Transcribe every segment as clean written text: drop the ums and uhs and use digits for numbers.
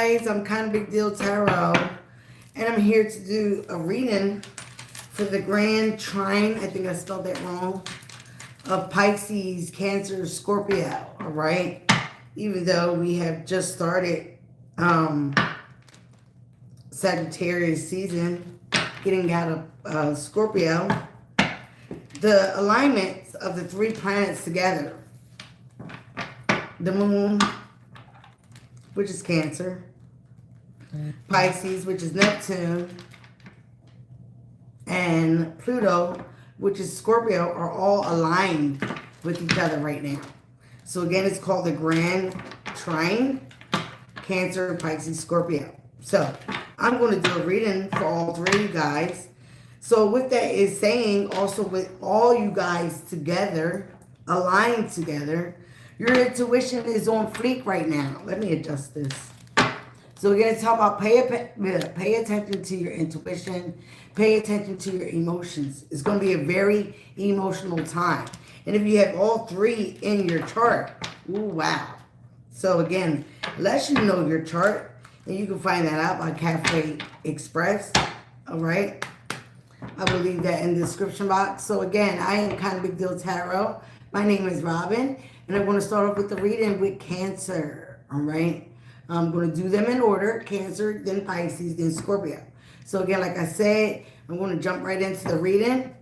guys, I'm Kind of Big Deal Tarot, and I'm here to do a reading for the Grand Trine, I think I spelled that wrong, of Pisces, Cancer, Scorpio, all right? Even though we have just started Sagittarius season, getting out of Scorpio, the alignments of the three planets together, the moon, which is Cancer, Pisces, which is Neptune, and Pluto, which is Scorpio, are all aligned with each other right now. So again, it's called the Grand Trine, Cancer, Pisces, Scorpio. So I'm going to do a reading for all three of you guys. So what that is saying, also with all you guys together, aligned together, your intuition is on fleek right now. Let me adjust this. So we're going to talk about pay attention to your intuition, pay attention to your emotions. It's going to be a very emotional time. And if you have all three in your chart, ooh, wow. So again, unless you know your chart, and you can find that out by Cafe Express, all right? I will leave that in the description box. So again, I am Kind of Big Deal Tarot. My name is Robin, and I'm going to start off with the reading with Cancer, all right? I'm going to do them in order, Cancer, then Pisces, then Scorpio. So again, like I said, I'm going to jump right into the reading.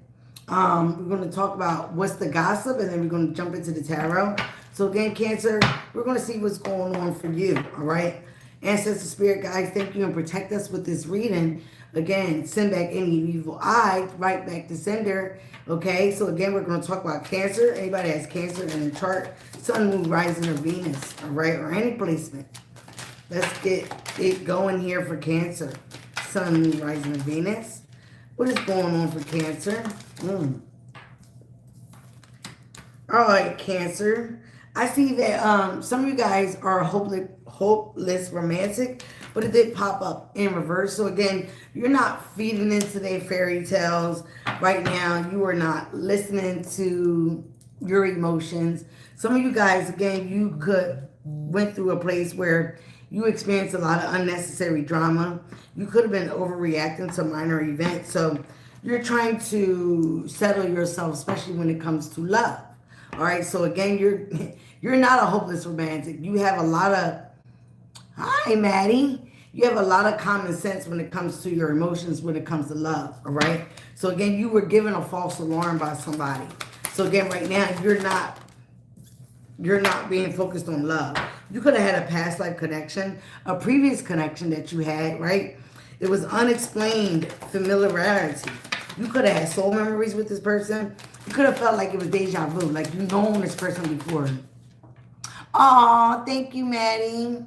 We're going to talk about what's the gossip, and then we're going to jump into the tarot. So again, Cancer, we're going to see what's going on for you, all right? Ancestor Spirit Guides, thank you and protect us with this reading. Again, send back any evil eye, right back to sender. Okay, so again, we're going to talk about Cancer. Anybody has Cancer in the chart, Sun, Moon, Rising, or Venus, all right, or any placement. Let's get it going here for Cancer. Sun, Moon, Rising, or Venus. What is going on for Cancer? All right, Cancer. I see that some of you guys are hopeless romantic, but it did pop up in reverse. So again, you're not feeding into their fairy tales right now. You are not listening to your emotions. Some of you guys, again, you went through a place where you experienced a lot of unnecessary drama. You could have been overreacting to minor events. So you're trying to settle yourself, especially when it comes to love. All right, so again, you're not a hopeless romantic. You have a lot of, hi, Maddie. You have a lot of common sense when it comes to your emotions, when it comes to love, all right? So again, you were given a false alarm by somebody. So again, right now, you're not being focused on love. You could have had a past life connection, a previous connection that you had, right? It was unexplained familiarity. You could have had soul memories with this person. You could have felt like it was deja vu, like you've known this person before. Aw, thank you, Maddie.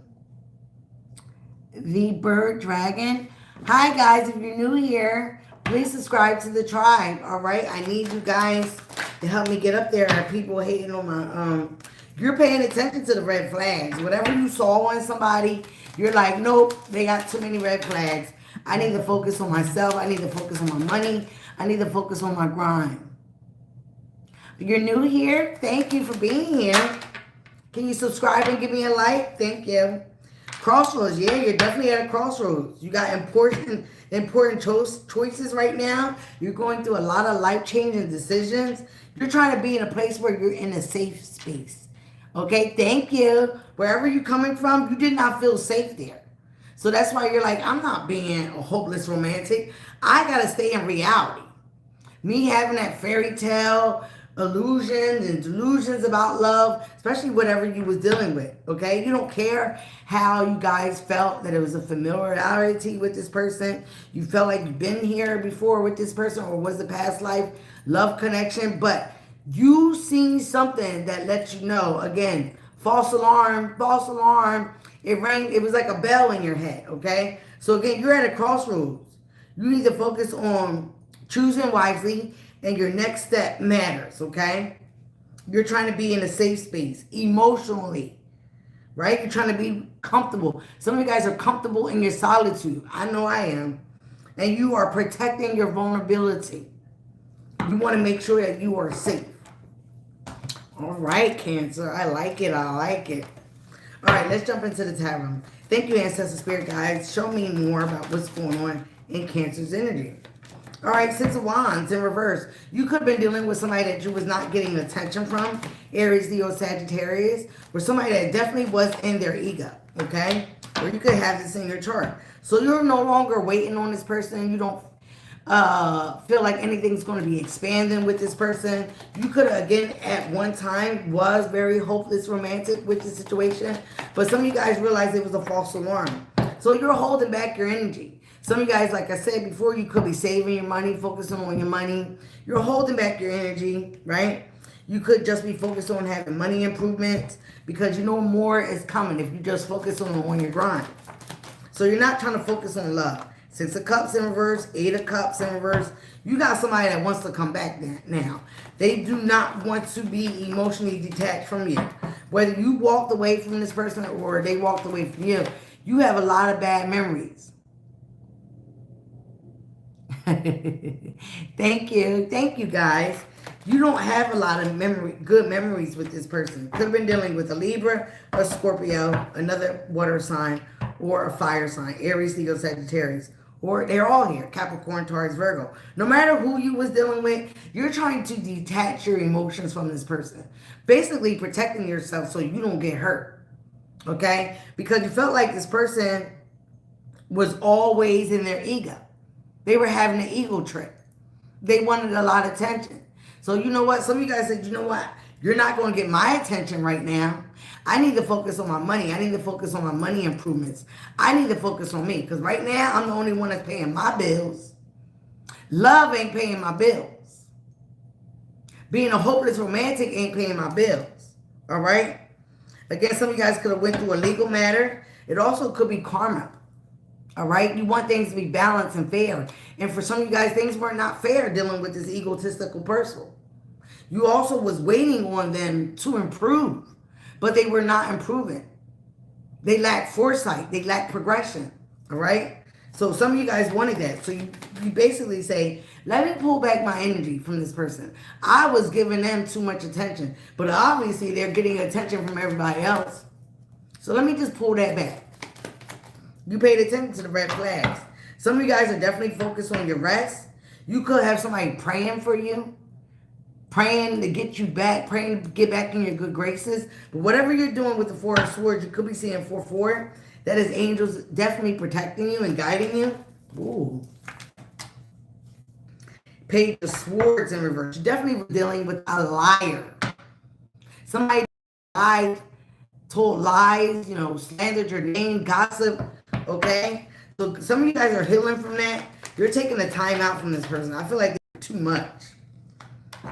The Bird Dragon. Hi, guys. If you're new here, please subscribe to the tribe, all right? I need you guys to help me get up there. People hating on my... You're paying attention to the red flags. Whatever you saw on somebody, you're like, nope, they got too many red flags. I need to focus on myself. I need to focus on my money. I need to focus on my grind. If you're new here, thank you for being here. Can you subscribe and give me a like? Thank you. Crossroads. Yeah, you're definitely at a crossroads. You got important choices right now. You're going through a lot of life-changing decisions. You're trying to be in a place where you're in a safe space. Okay, thank you. Wherever you're coming from, you did not feel safe there. So that's why you're like, I'm not being a hopeless romantic. I got to stay in reality. Me having that fairy tale illusions and delusions about love, especially whatever you was dealing with, okay? You don't care how you guys felt that it was a familiarity with this person. You felt like you've been here before with this person, or was the past life love connection, but you seen something that lets you know, again, false alarm, false alarm. It rang, it was like a bell in your head, okay? So again, you're at a crossroads. You need to focus on choosing wisely, and your next step matters, okay? You're trying to be in a safe space, emotionally, right? You're trying to be comfortable. Some of you guys are comfortable in your solitude. I know I am. And you are protecting your vulnerability. You want to make sure that you are safe. All right, Cancer. I like it. I like it. All right, let's jump into the tarot. Thank you, Ancestor Spirit guides. Show me more about what's going on in Cancer's energy. All right, Six of Wands in reverse. You could have been dealing with somebody that you was not getting attention from. Aries, Leo, Sagittarius. Or somebody that definitely was in their ego. Okay? Or you could have this in your chart. So you're no longer waiting on this person. You don't feel like anything's going to be expanding with this person. You could have, again, at one time was very hopeless romantic with the situation. But some of you guys realized it was a false alarm. So you're holding back your energy. Some of you guys, like I said before, you could be saving your money, focusing on your money. You're holding back your energy, right? You could just be focused on having money improvements because you know more is coming if you just focus on your grind. So you're not trying to focus on love. Six of Cups in reverse, Eight of Cups in reverse. You got somebody that wants to come back now. They do not want to be emotionally detached from you. Whether you walked away from this person or they walked away from you, you have a lot of bad memories. Thank you guys. You don't have a lot of good memories with this person. Could have been dealing with a Libra, a Scorpio, another water sign, or a fire sign. Aries, Leo, Sagittarius. Or they're all here. Capricorn, Taurus, Virgo. No matter who you was dealing with, you're trying to detach your emotions from this person. Basically protecting yourself so you don't get hurt. Okay? Because you felt like this person was always in their ego. They were having an ego trip. They wanted a lot of attention. So you know what? Some of you guys said, you know what? You're not going to get my attention right now. I need to focus on my money. I need to focus on my money improvements. I need to focus on me. Because right now, I'm the only one that's paying my bills. Love ain't paying my bills. Being a hopeless romantic ain't paying my bills. All right? Again, some of you guys could have went through a legal matter. It also could be karma. All right? You want things to be balanced and fair. And for some of you guys, things were not fair dealing with this egotistical person. You also was waiting on them to improve, but they were not improving. They lacked foresight. They lacked progression. All right? So some of you guys wanted that. So you basically say, let me pull back my energy from this person. I was giving them too much attention, but obviously they're getting attention from everybody else. So let me just pull that back. You paid attention to the red flags. Some of you guys are definitely focused on your rest. You could have somebody praying for you, praying to get you back, praying to get back in your good graces. But whatever you're doing with the Four of Swords, you could be seeing 4-4. That is angels definitely protecting you and guiding you. Ooh. Page of Swords in reverse. You're definitely dealing with a liar. Somebody lied, told lies, slandered your name, gossip. Okay? So some of you guys are healing from that. You're taking the time out from this person. I feel like it's too much.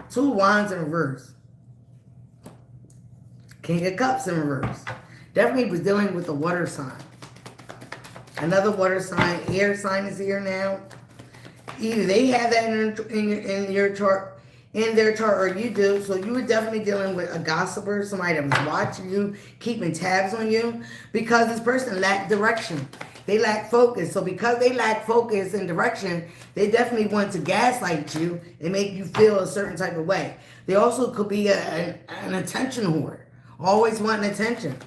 Two Wands in reverse. King of Cups in reverse. Definitely was dealing with a water sign. Another water sign. Air sign is here now. Either they have that in your chart, in their chart, or you do. So you were definitely dealing with a gossiper, somebody that was watching you, keeping tabs on you, because this person lacked direction. They lack focus. So because they lack focus and direction, they definitely want to gaslight you and make you feel a certain type of way. They also could be an attention whore. Always wanting attention.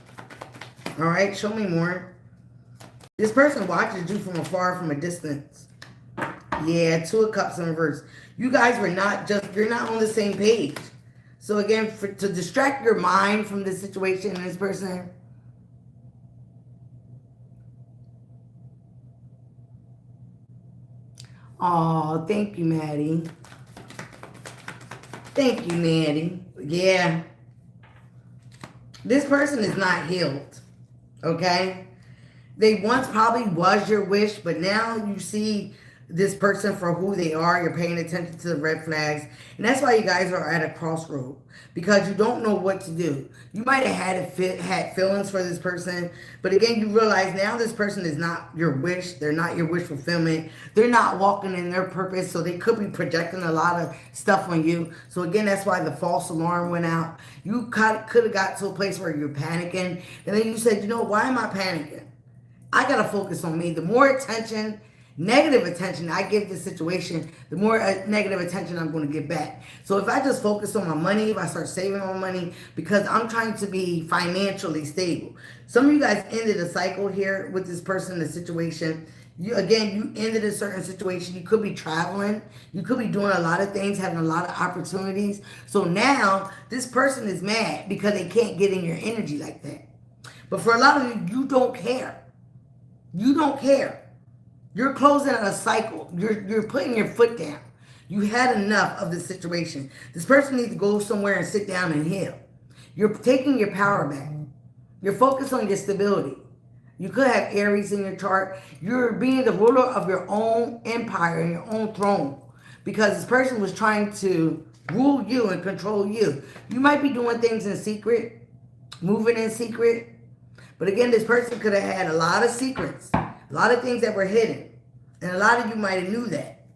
All right, show me more. This person watches you from afar, from a distance. Yeah, Two of Cups in reverse. You guys you're not on the same page. So again, to distract your mind from this situation and this person, oh, thank you, Maddie. Thank you, Maddie. Yeah. This person is not healed. Okay? They once probably was your wish, but now you see this person for who they are. You're paying attention to the red flags. And that's why you guys are at a crossroad. Because you don't know what to do. You might have had feelings for this person. But again, you realize now this person is not your wish. They're not your wish fulfillment. They're not walking in their purpose. So they could be projecting a lot of stuff on you. So again, that's why the false alarm went out. You could have got to a place where you're panicking. And then you said, why am I panicking? I got to focus on me. The more attention, negative attention I give this situation, the more negative attention I'm going to get back. So if I just focus on my money, if I start saving my money, because I'm trying to be financially stable. Some of you guys ended a cycle here with this person, the situation. You ended a certain situation. You could be traveling. You could be doing a lot of things, having a lot of opportunities. So now this person is mad because they can't get in your energy like that. But for a lot of you, you don't care. You don't care. You're closing out a cycle. You're putting your foot down. You had enough of the situation. This person needs to go somewhere and sit down and heal. You're taking your power back. You're focused on your stability. You could have Aries in your chart. You're being the ruler of your own empire and your own throne. Because this person was trying to rule you and control you. You might be doing things in secret, moving in secret. But again, this person could have had a lot of secrets, a lot of things that were hidden. And a lot of you might have knew that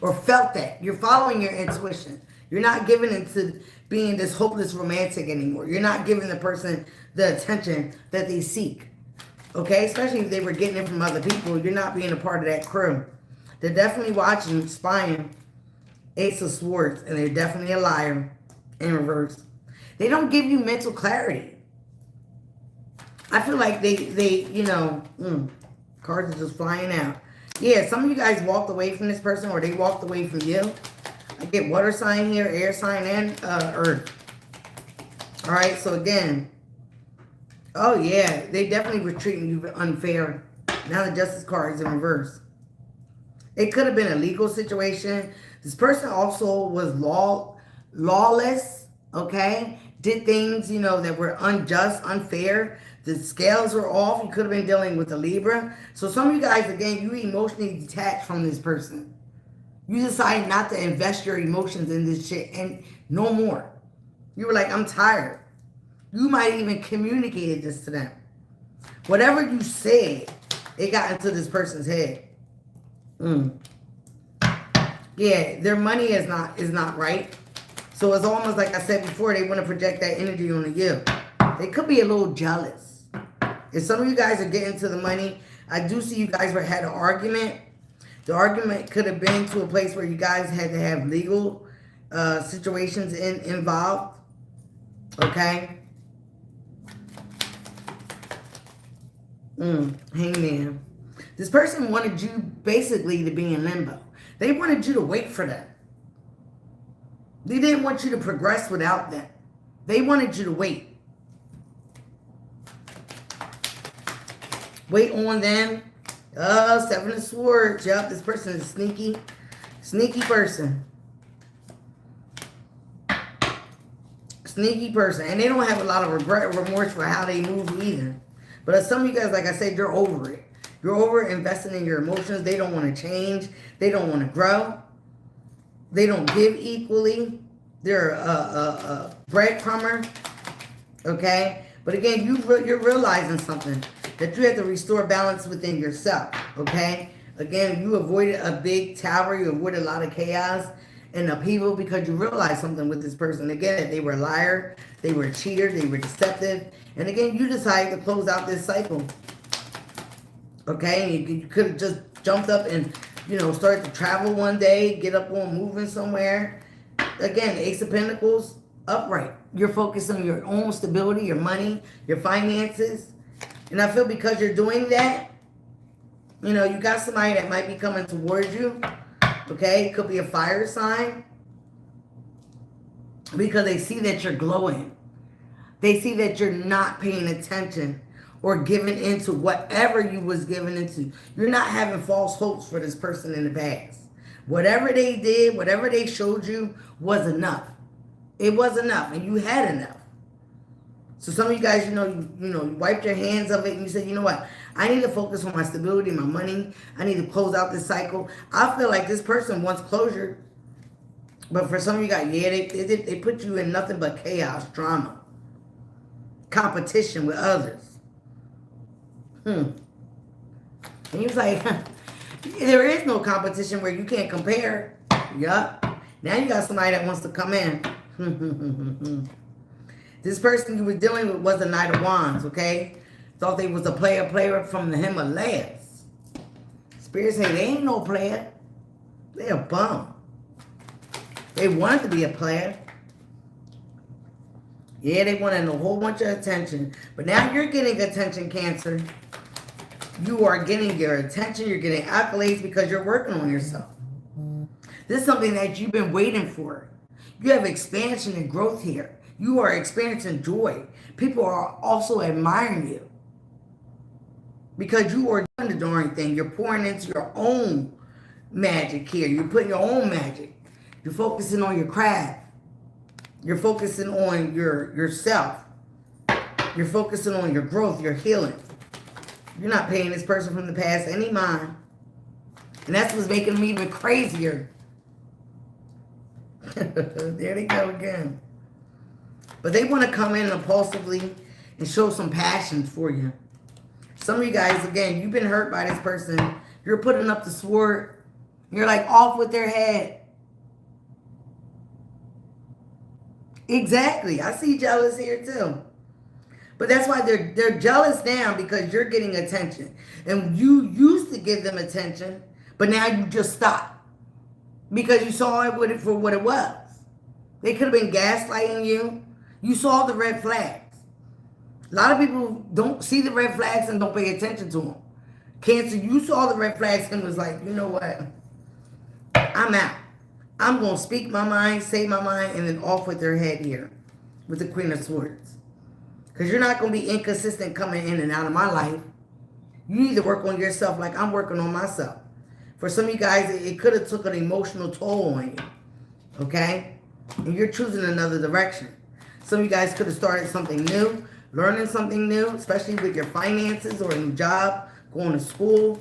or felt that. You're following your intuition. You're not giving into being this hopeless romantic anymore. You're not giving the person the attention that they seek. Okay? Especially if they were getting it from other people. You're not being a part of that crew. They're definitely watching, spying. Ace of Swords. And they're definitely a liar in reverse. They don't give you mental clarity. I feel like they cards are just flying out. Yeah, some of you guys walked away from this person or they walked away from you. I get water sign here, air sign, and earth. All right, so again. Oh, yeah, they definitely were treating you unfair. Now the Justice card is in reverse. It could have been a legal situation. This person also was lawless, okay? Did things, that were unjust, unfair. The scales were off. You could have been dealing with a Libra. So some of you guys, again, you emotionally detached from this person. You decided not to invest your emotions in this shit and no more. You were like, I'm tired. You might even communicated this to them. Whatever you said, it got into this person's head. Yeah, their money is not right. So it's almost like I said before, they want to project that energy onto you. They could be a little jealous. If some of you guys are getting to the money, I do see you guys had an argument. The argument could have been to a place where you guys had to have legal situations involved. Okay? Hangman. This person wanted you basically to be in limbo. They wanted you to wait for them. They didn't want you to progress without them. They wanted you to wait. Wait on them. Oh, Seven of Swords. Yup, this person is sneaky. Sneaky person. Sneaky person. And they don't have a lot of regret or remorse for how they move either. But some of you guys, like I said, you're over it. You're over investing in your emotions. They don't want to change. They don't want to grow. They don't give equally. They're a breadcrumber. Okay? But again, you're realizing something. That you have to restore balance within yourself. Okay? Again, you avoided a big tower. You avoided a lot of chaos and upheaval because you realized something with this person. Again, they were a liar. They were a cheater. They were deceptive. And again, you decided to close out this cycle. Okay? You could have just jumped up and, started to travel one day, get up on moving somewhere. Again, Ace of Pentacles, upright. You're focused on your own stability, your money, your finances. And I feel because you're doing that, you got somebody that might be coming towards you. Okay? It could be a fire sign. Because they see that you're glowing. They see that you're not paying attention or giving into whatever you was giving into. You're not having false hopes for this person in the past. Whatever they did, whatever they showed you was enough. It was enough, and you had enough. So some of you guys, you wiped your hands of it, and you said, you know what? I need to focus on my stability, my money. I need to close out this cycle. I feel like this person wants closure. But for some of you guys, yeah, they put you in nothing but chaos, drama, competition with others. And he was like, there is no competition where you can't compare. Yup. Now you got somebody that wants to come in. This person you were dealing with was the Knight of Wands, okay? Thought they was a player from the Himalayas. Spirit say they ain't no player. They a bum. They wanted to be a player. Yeah, they wanted a whole bunch of attention. But now you're getting attention, Cancer. You are getting your attention. You're getting accolades because you're working on yourself. This is something that you've been waiting for. You have expansion and growth here. You are experiencing joy. People are also admiring you because you are doing the darn thing. You're pouring into your own magic here. You're putting your own magic. You're focusing on your craft. You're focusing on yourself. You're focusing on your growth, your healing. You're not paying this person from the past any mind. And that's what's making them even crazier. There they go again. But they want to come in impulsively and show some passion for you. Some of you guys, again, you've been hurt by this person. You're putting up the sword. You're like off with their head. Exactly. I see jealous here too. But that's why they're jealous now, because you're getting attention. And you used to give them attention, but now you just stop. Because you saw it for what it was. They could have been gaslighting you. You saw the red flags. A lot of people don't see the red flags and don't pay attention to them. Cancer, you saw the red flags and was like, you know what? I'm out. I'm going to speak my mind, say my mind, and then off with their head here with the Queen of Swords. Because you're not going to be inconsistent coming in and out of my life. You need to work on yourself like I'm working on myself. For some of you guys, it could have took an emotional toll on you. Okay? And you're choosing another direction. Some of you guys could have started something new, learning something new, especially with your finances or a new job, going to school.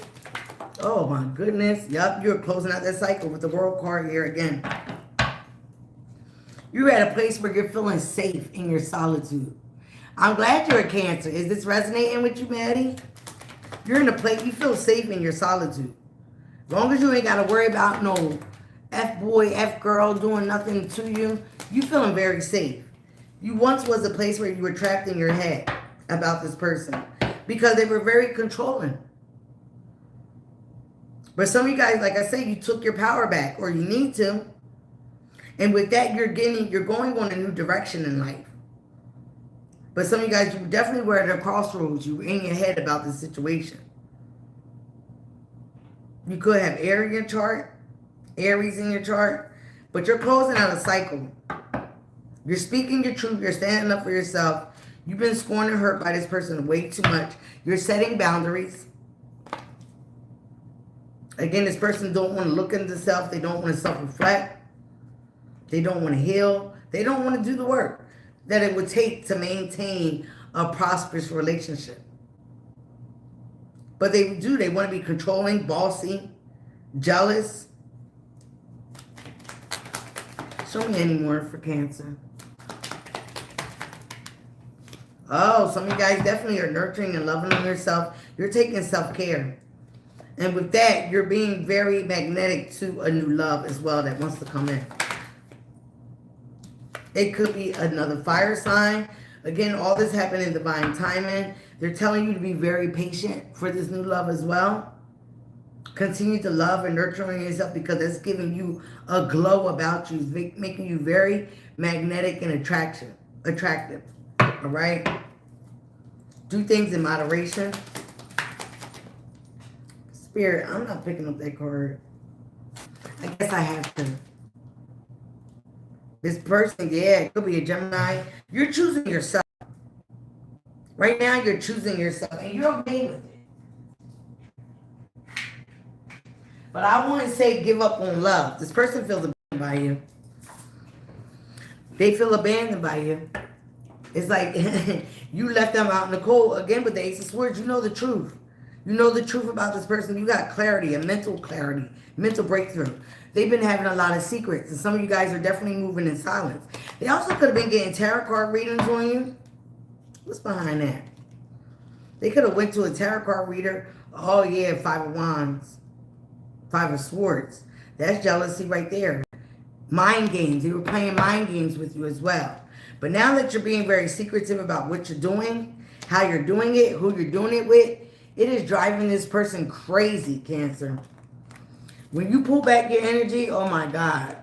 Oh my goodness. Yup, you're closing out that cycle with the World card here again. You're at a place where you're feeling safe in your solitude. I'm glad you're a Cancer. Is this resonating with you, Maddie? You're in a place, you feel safe in your solitude. As long as you ain't got to worry about no F-boy, F-girl doing nothing to you, you feeling very safe. You once was a place where you were trapped in your head about this person because they were very controlling. But some of you guys, like I say, you took your power back, or you need to. And with that, you're going on a new direction in life. But some of you guys, you definitely were at a crossroads. You were in your head about this situation. You could have Aries in your chart, but you're closing out a cycle. You're speaking your truth. You're standing up for yourself. You've been scorned and hurt by this person way too much. You're setting boundaries. Again, this person don't want to look into self. They don't want to self-reflect. They don't want to heal. They don't want to do the work that it would take to maintain a prosperous relationship. But they do. They want to be controlling, bossy, jealous. Show me any more for Cancer. Oh, some of you guys definitely are nurturing and loving on yourself. You're taking self-care. And with that, you're being very magnetic to a new love as well that wants to come in. It could be another fire sign. Again, all this happened in divine timing. They're telling you to be very patient for this new love as well. Continue to love and nurture yourself because it's giving you a glow about you. It's making you very magnetic and attractive. All right? Do things in moderation. Spirit, I'm not picking up that card. I guess I have to. This person, yeah, it could be a Gemini. You're choosing yourself. Right now, you're choosing yourself, and you're okay with it. But I want to say give up on love. This person feels abandoned by you. They feel abandoned by you. It's like you left them out in the cold. Again, with the Ace of Swords, you know the truth. You know the truth about this person. You got clarity, a mental clarity, mental breakthrough. They've been having a lot of secrets, and some of you guys are definitely moving in silence. They also could have been getting tarot card readings on you. What's behind that? They could have went to a tarot card reader. Oh, yeah, Five of Wands. Five of Swords. That's jealousy right there. Mind games. They were playing mind games with you as well. But now that you're being very secretive about what you're doing, how you're doing it, who you're doing it with, it is driving this person crazy, Cancer. When you pull back your energy, oh my God.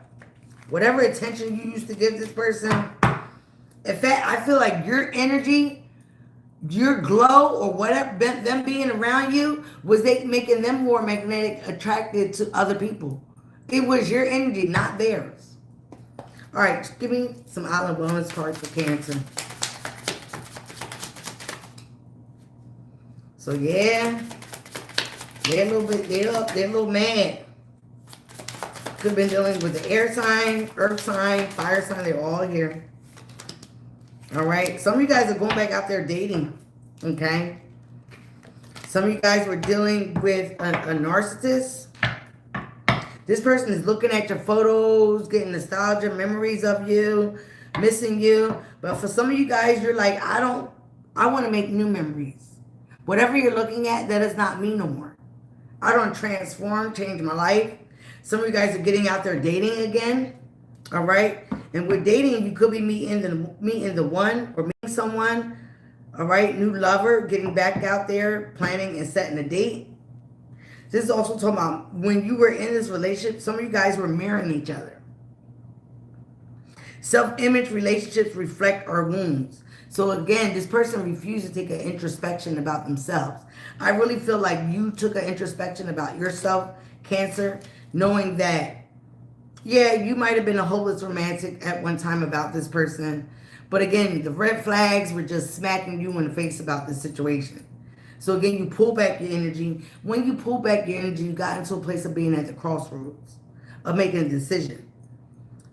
Whatever attention you used to give this person, In fact, I feel like your energy, your glow, or whatever, them being around you, was they making them more magnetic, attracted to other people. It was your energy, not theirs. All right, give me some island bonus cards for Cancer. So yeah, they're a little bit, they're a little mad. Could have been dealing with the air sign, earth sign, fire sign. They're all here. All right. Some of you guys are going back out there dating. Okay. Some of you guys were dealing with a narcissist. This person is looking at your photos, getting nostalgia, memories of you, missing you. But for some of you guys, you're like, I want to make new memories. Whatever you're looking at, that is not me no more. I don't transform, change my life. Some of you guys are getting out there dating again. All right. And with dating, you could be meeting the one or meeting someone. All right. New lover, getting back out there, planning and setting a date. This is also talking about when you were in this relationship, some of you guys were mirroring each other. Self-image relationships reflect our wounds. So again, this person refused to take an introspection about themselves. I really feel like you took an introspection about yourself, Cancer, knowing that, yeah, you might have been a hopeless romantic at one time about this person. But again, the red flags were just smacking you in the face about this situation. So again, you pull back your energy. When you pull back your energy, you got into a place of being at the crossroads, of making a decision.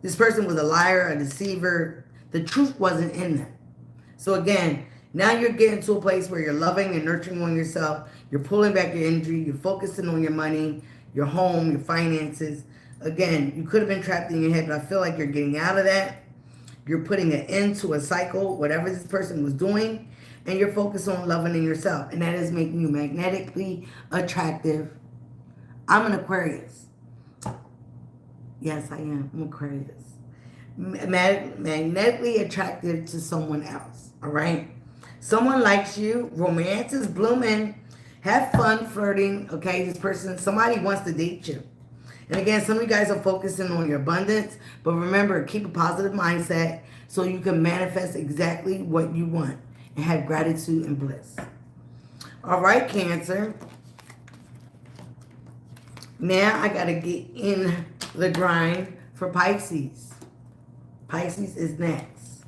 This person was a liar, a deceiver. The truth wasn't in them. So again, now you're getting to a place where you're loving and nurturing on yourself. You're pulling back your energy. You're focusing on your money, your home, your finances. Again, you could have been trapped in your head, but I feel like you're getting out of that. You're putting an end to a cycle, whatever this person was doing, and you're focused on loving in yourself. And that is making you magnetically attractive. I'm an Aquarius. Yes, I am. I'm Aquarius. Magnetically attractive to someone else. All right? Someone likes you. Romance is blooming. Have fun flirting. Okay? This person, somebody wants to date you. And again, some of you guys are focusing on your abundance. But remember, keep a positive mindset so you can manifest exactly what you want and have gratitude and bliss. All right, Cancer. Now I got to get in the grind for Pisces. Pisces is next.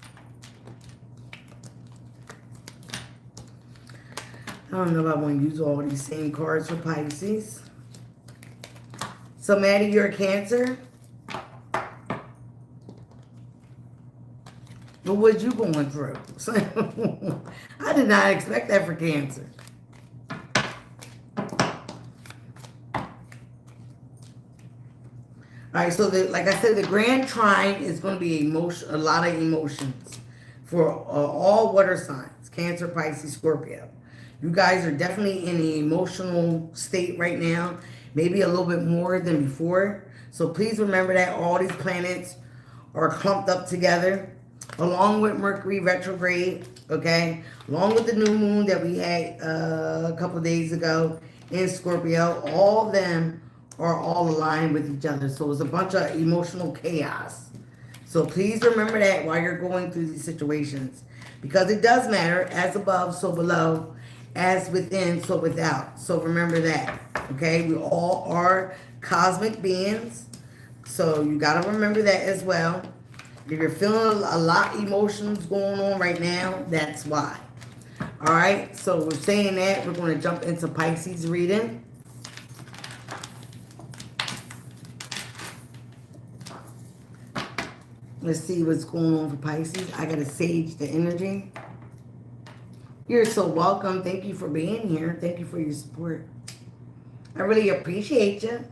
I don't know if I want to use all these same cards for Pisces. So, Maddie, you're a Cancer. What was you going through? I did not expect that for Cancer. All right, so like I said, the Grand Trine is going to be a lot of emotions for all water signs, Cancer, Pisces, Scorpio. You guys are definitely in an emotional state right now, maybe a little bit more than before. So please remember that all these planets are clumped up together, along with Mercury retrograde, okay? Along with the new moon that we had a couple of days ago in Scorpio. All of them are all aligned with each other. So it's a bunch of emotional chaos. So please remember that while you're going through these situations. Because it does matter. As above, so below. As within, so without. So remember that. Okay? We all are cosmic beings. So you got to remember that as well. If you're feeling a lot of emotions going on right now, that's why. All right? So we're saying that. We're going to jump into Pisces reading. Let's see what's going on for Pisces. I got to sage the energy. You're so welcome. Thank you for being here. Thank you for your support. I really appreciate you.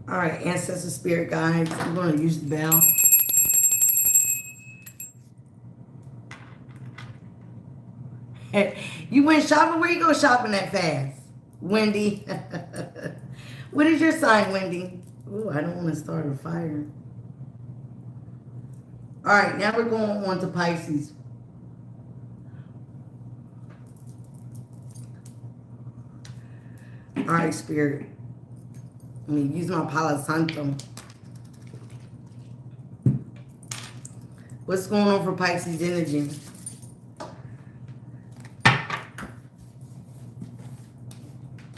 All right, Ancestor Spirit Guides. I'm going to use the bell. You went shopping? Where you go shopping that fast? Wendy. What is your sign, Wendy? Ooh, I don't want to start a fire. All right, now we're going on to Pisces. All right, Spirit. Let me use my Palo Santo. What's going on for Pisces energy?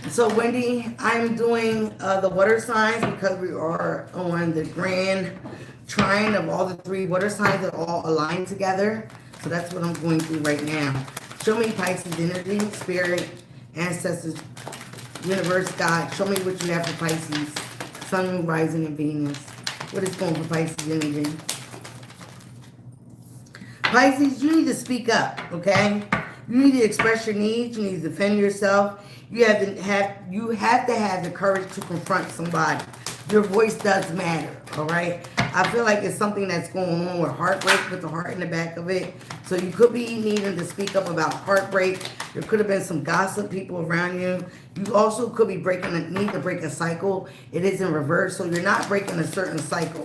So, Wendy, I'm doing the water signs because we are on the grand trine of all the 3 water signs that all align together. So that's what I'm going through right now. Show me Pisces energy, spirit, ancestors, universe, God. Show me what you have for Pisces. Sun, Moon, Rising, and Venus. What is going for Pisces energy? Pisces, you need to speak up, okay? You need to express your needs. You need to defend yourself. You have to have the courage to confront somebody. Your voice does matter, all right? I feel like it's something that's going on with heartbreak, with the heart in the back of it. So you could be needing to speak up about heartbreak. There could have been some gossip people around you. You also could be need to break a cycle. It is in reverse, so you're not breaking a certain cycle,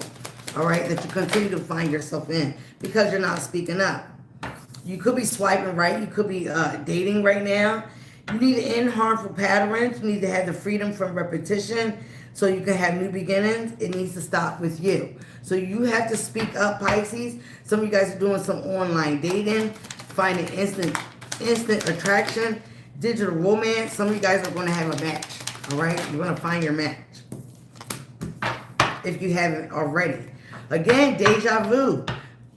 all right, that you continue to find yourself in because you're not speaking up. You could be swiping right. You could be dating right now. You need to end harmful patterns. You need to have the freedom from repetition so you can have new beginnings. It needs to stop with you. So you have to speak up, Pisces. Some of you guys are doing some online dating, finding instant attraction, digital romance. Some of you guys are going to have a match, all right? You're going to find your match if you haven't already. Again, deja vu,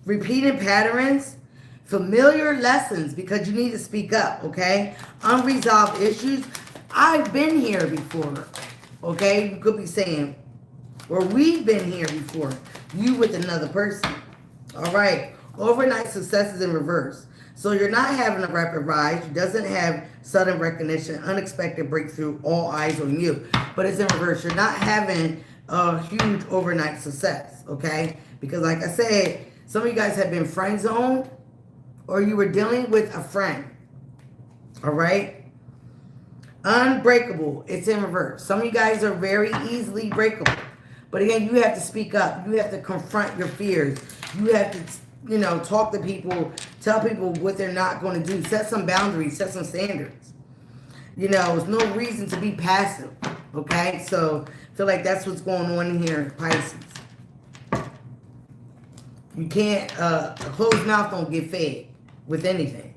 repeating patterns, familiar lessons, because you need to speak up, okay? Unresolved issues. I've been here before, okay? You could be saying, or we've been here before, you with another person, all right? Overnight successes in reverse. So you're not having a rapid rise. You doesn't have sudden recognition, unexpected breakthrough, all eyes on you. But it's in reverse. You're not having a huge overnight success, okay? Because like I said, some of you guys have been friend zoned, or you were dealing with a friend, all right? Unbreakable, it's in reverse. Some of you guys are very easily breakable. But again, you have to speak up. You have to confront your fears. You have to, talk to people, tell people what they're not going to do. Set some boundaries, set some standards. There's no reason to be passive, okay? So I feel like that's what's going on here, Pisces. You can't, a closed mouth don't get fed with anything.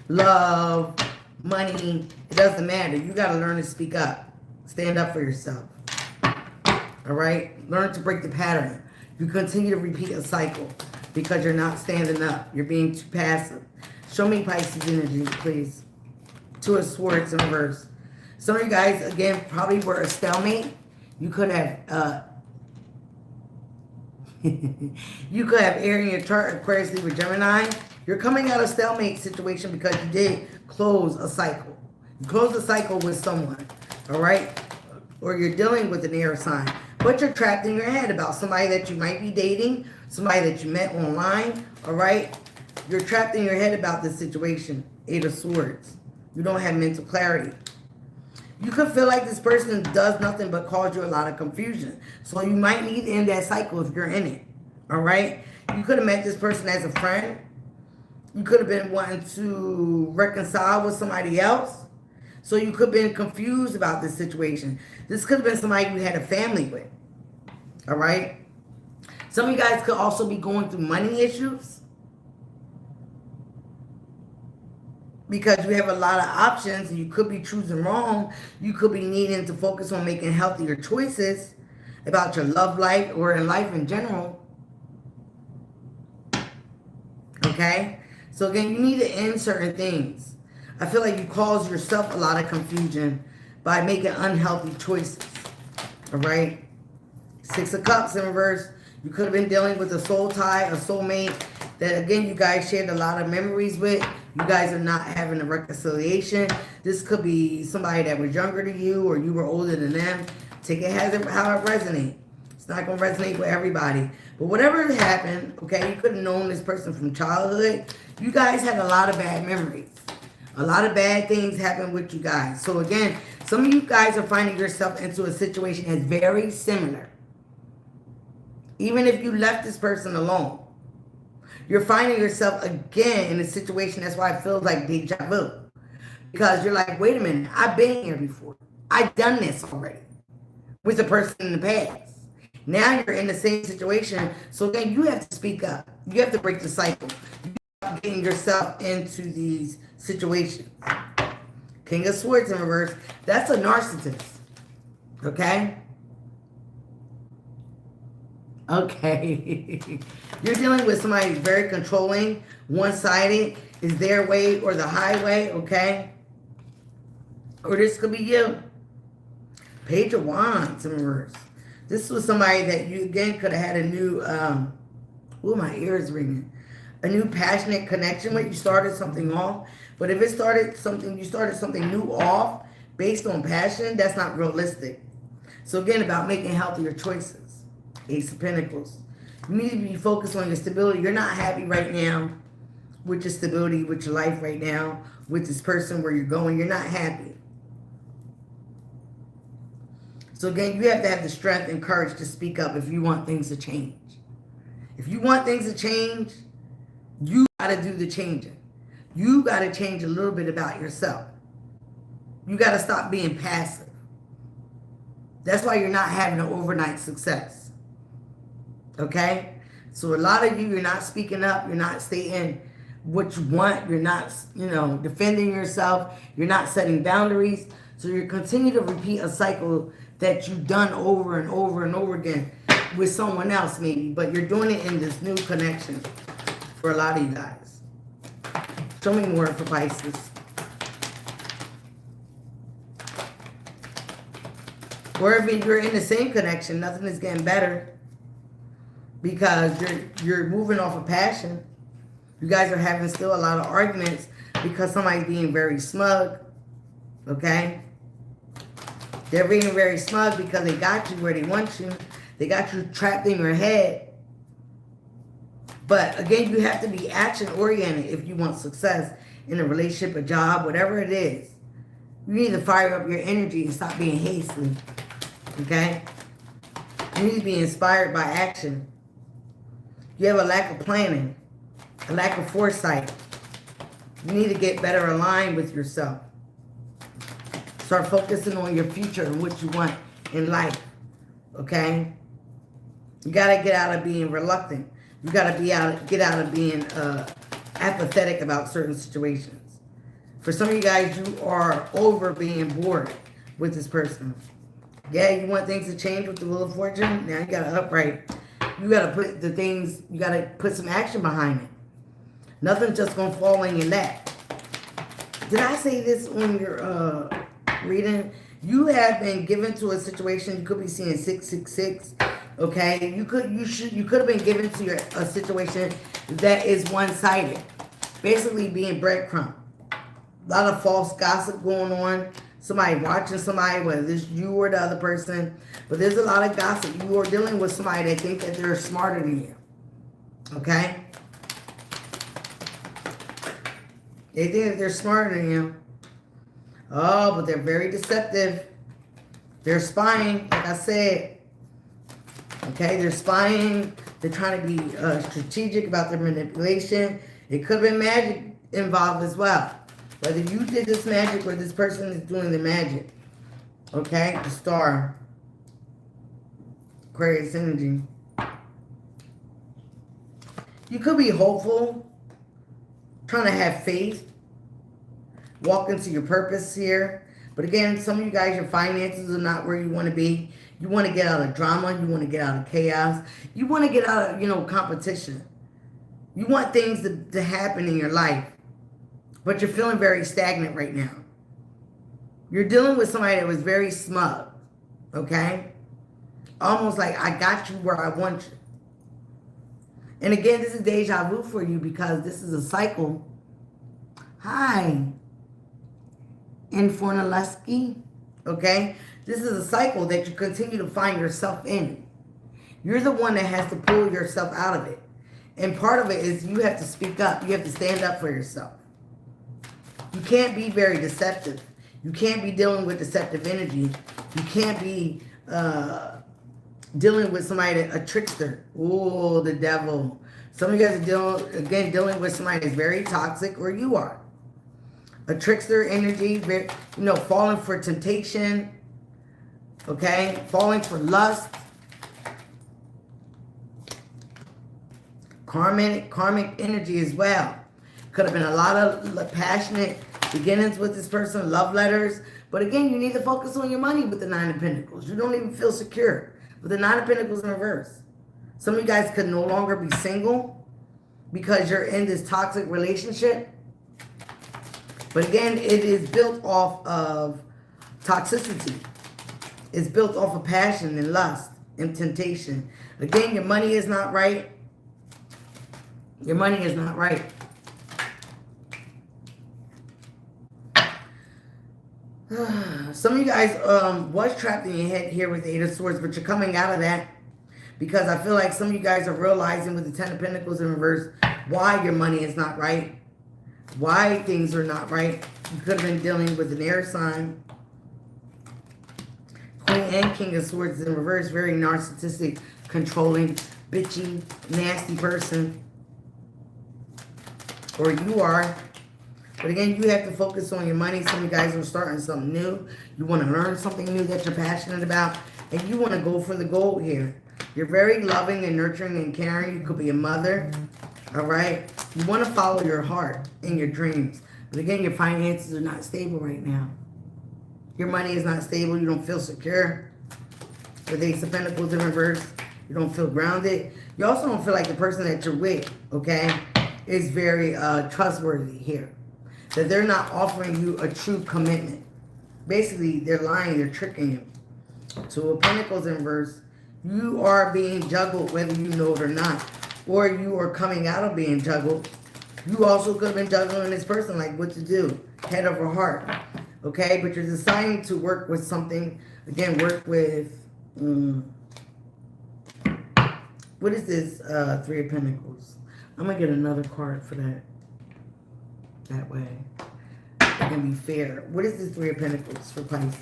Love, money, it doesn't matter. You got to learn to speak up. Stand up for yourself. All right? Learn to break the pattern. You continue to repeat a cycle because you're not standing up. You're being too passive. Show me Pisces energy, please. 2 of Swords in reverse. Some of you guys, again, probably were a stalemate. You could have, you could have air in your chart, Aquarius, Libra, Gemini. You're coming out of stalemate situation because you did close a cycle. You closed a cycle with someone, all right? Or you're dealing with an air sign. But you're trapped in your head about somebody that you might be dating, somebody that you met online, all right? You're trapped in your head about this situation. 8 of Swords. You don't have mental clarity. You could feel like this person does nothing but cause you a lot of confusion. So you might need to end that cycle if you're in it, all right? You could have met this person as a friend. You could have been wanting to reconcile with somebody else. So you could have been confused about this situation. This could have been somebody you had a family with, all right? Some of you guys could also be going through money issues because you have a lot of options and you could be choosing wrong. You could be needing to focus on making healthier choices about your love life or in life in general, okay? So again, you need to end certain things. I feel like you cause yourself a lot of confusion by making unhealthy choices, all right? 6 of Cups in reverse. You could have been dealing with a soul tie, a soulmate that, again, you guys shared a lot of memories with. You guys are not having a reconciliation. This could be somebody that was younger than you or you were older than them. Take it how it resonates. It's not going to resonate with everybody. But whatever happened, okay, you could have known this person from childhood. You guys had a lot of bad memories. A lot of bad things happened with you guys. So again, some of you guys are finding yourself into a situation that's very similar. Even if you left this person alone, you're finding yourself again in a situation. That's why it feels like deja vu. Because you're like, wait a minute, I've been here before. I've done this already. with the person in the past. Now you're in the same situation. So again, you have to speak up. You have to break the cycle. You getting yourself into these situations. King of Swords in reverse. That's a narcissist. Okay? Okay. You're dealing with somebody very controlling, one-sided, is their way or the highway, okay? Or this could be you. Page of Wands in reverse. This was somebody that you, again, could have had a new, my ears ringing. A new passionate connection with. You started something off. But if you started something new off based on passion, that's not realistic. So again, about making healthier choices. Ace of Pentacles. You need to be focused on your stability. You're not happy right now with your stability, with your life right now, with this person where you're going. You're not happy. So again, you have to have the strength and courage to speak up if you want things to change. If you want things to change, you got to do the changing. You got to change a little bit about yourself. You got to stop being passive. That's why you're not having an overnight success. Okay? So a lot of you, you're not speaking up. You're not stating what you want. You're not, defending yourself. You're not setting boundaries. So you continue to repeat a cycle that you've done over and over and over again with someone else maybe. But you're doing it in this new connection for a lot of you guys. Show me more for Pisces. Or if you're in the same connection, nothing is getting better because you're moving off of passion. You guys are having still a lot of arguments because somebody's being very smug. Okay? They're being very smug because they got you where they want you. They got you trapped in your head. But again, you have to be action-oriented if you want success in a relationship, a job, whatever it is. You need to fire up your energy and stop being hasty. Okay? You need to be inspired by action. You have a lack of planning, a lack of foresight. You need to get better aligned with yourself. Start focusing on your future and what you want in life. Okay? You got to get out of being reluctant. You got to get out of being apathetic about certain situations. For some of you guys, you are over being bored with this person. Yeah, you want things to change with the Wheel of Fortune? Now you got to upright. You got to put the things, you got to put some action behind it. Nothing's just going to fall in your lap. Did I say this on your reading? You have been given to a situation. You could be seeing 666. Okay, you could have been given to a situation that is one-sided, basically being breadcrumb. A lot of false gossip going on. Somebody watching somebody, whether it's you or the other person, but there's a lot of gossip. You are dealing with somebody that think that they're smarter than you. Okay, they think that they're smarter than you. Oh, but they're very deceptive. They're spying, like I said. Okay, they're spying. They're trying to be strategic about their manipulation. It could have been magic involved as well. Whether you did this magic or this person is doing the magic. Okay, the Star. Aquarius energy. You could be hopeful. Trying to have faith. Walk into your purpose here. But again, some of you guys, your finances are not where you want to be. You want to get out of drama. You want to get out of chaos. You want to get out of, competition. You want things to happen in your life. But you're feeling very stagnant right now. You're dealing with somebody that was very smug. Okay? Almost like, I got you where I want you. And again, this is deja vu for you because this is a cycle. Hi. Infornaleski. Okay? This is a cycle that you continue to find yourself in. You're the one that has to pull yourself out of it. And part of it is you have to speak up. You have to stand up for yourself. You can't be very deceptive. You can't be dealing with deceptive energy. You can't be dealing with somebody, a trickster. Ooh, the devil. Some of you guys are dealing with somebody that's very toxic, or you are. A trickster energy, falling for temptation. Okay? Falling for lust. Karmic energy as well. Could have been a lot of passionate beginnings with this person, love letters. But again, you need to focus on your money with the Nine of Pentacles. You don't even feel secure with the Nine of Pentacles in reverse. Some of you guys could no longer be single because you're in this toxic relationship. But again, it is built off of toxicity. It's built off of passion and lust and temptation. Again, your money is not right. Your money is not right. Some of you guys was trapped in your head here with the Eight of Swords, but you're coming out of that because I feel like some of you guys are realizing with the Ten of Pentacles in reverse why your money is not right, why things are not right. You could have been dealing with an air sign. Queen and King of Swords in reverse, very narcissistic, controlling, bitchy, nasty person. Or you are. But again, you have to focus on your money. Some of you guys are starting something new. You want to learn something new that you're passionate about. And you want to go for the gold here. You're very loving and nurturing and caring. You could be a mother. All right? You want to follow your heart and your dreams. But again, your finances are not stable right now. Your money is not stable. You don't feel secure. With Ace of Pentacles in reverse. You don't feel grounded. You also don't feel like the person that you're with, okay, is very trustworthy here. That they're not offering you a true commitment. Basically, they're lying, they're tricking you. Two of Pentacles in reverse. You are being juggled whether you know it or not. Or you are coming out of being juggled. You also could have been juggling this person, like what to do. Head over heart. Okay, but you're deciding to work with something. Again, work with... what is this Three of Pentacles? I'm going to get another card for that. That way. It can be fair. What is this Three of Pentacles for Pisces?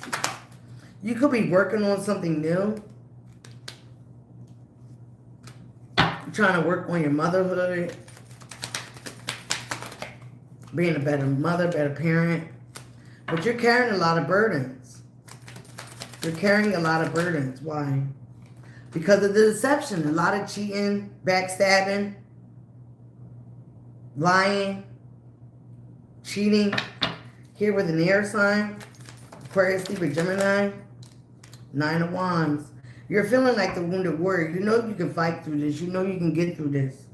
You could be working on something new. You're trying to work on your motherhood. Being a better mother, better parent. But you're carrying a lot of burdens. You're carrying a lot of burdens. Why? Because of the deception. A lot of cheating, backstabbing, lying, cheating. Here with an air sign. Aquarius, Libra, Gemini. Nine of Wands. You're feeling like the wounded warrior. You know you can fight through this. You know you can get through this.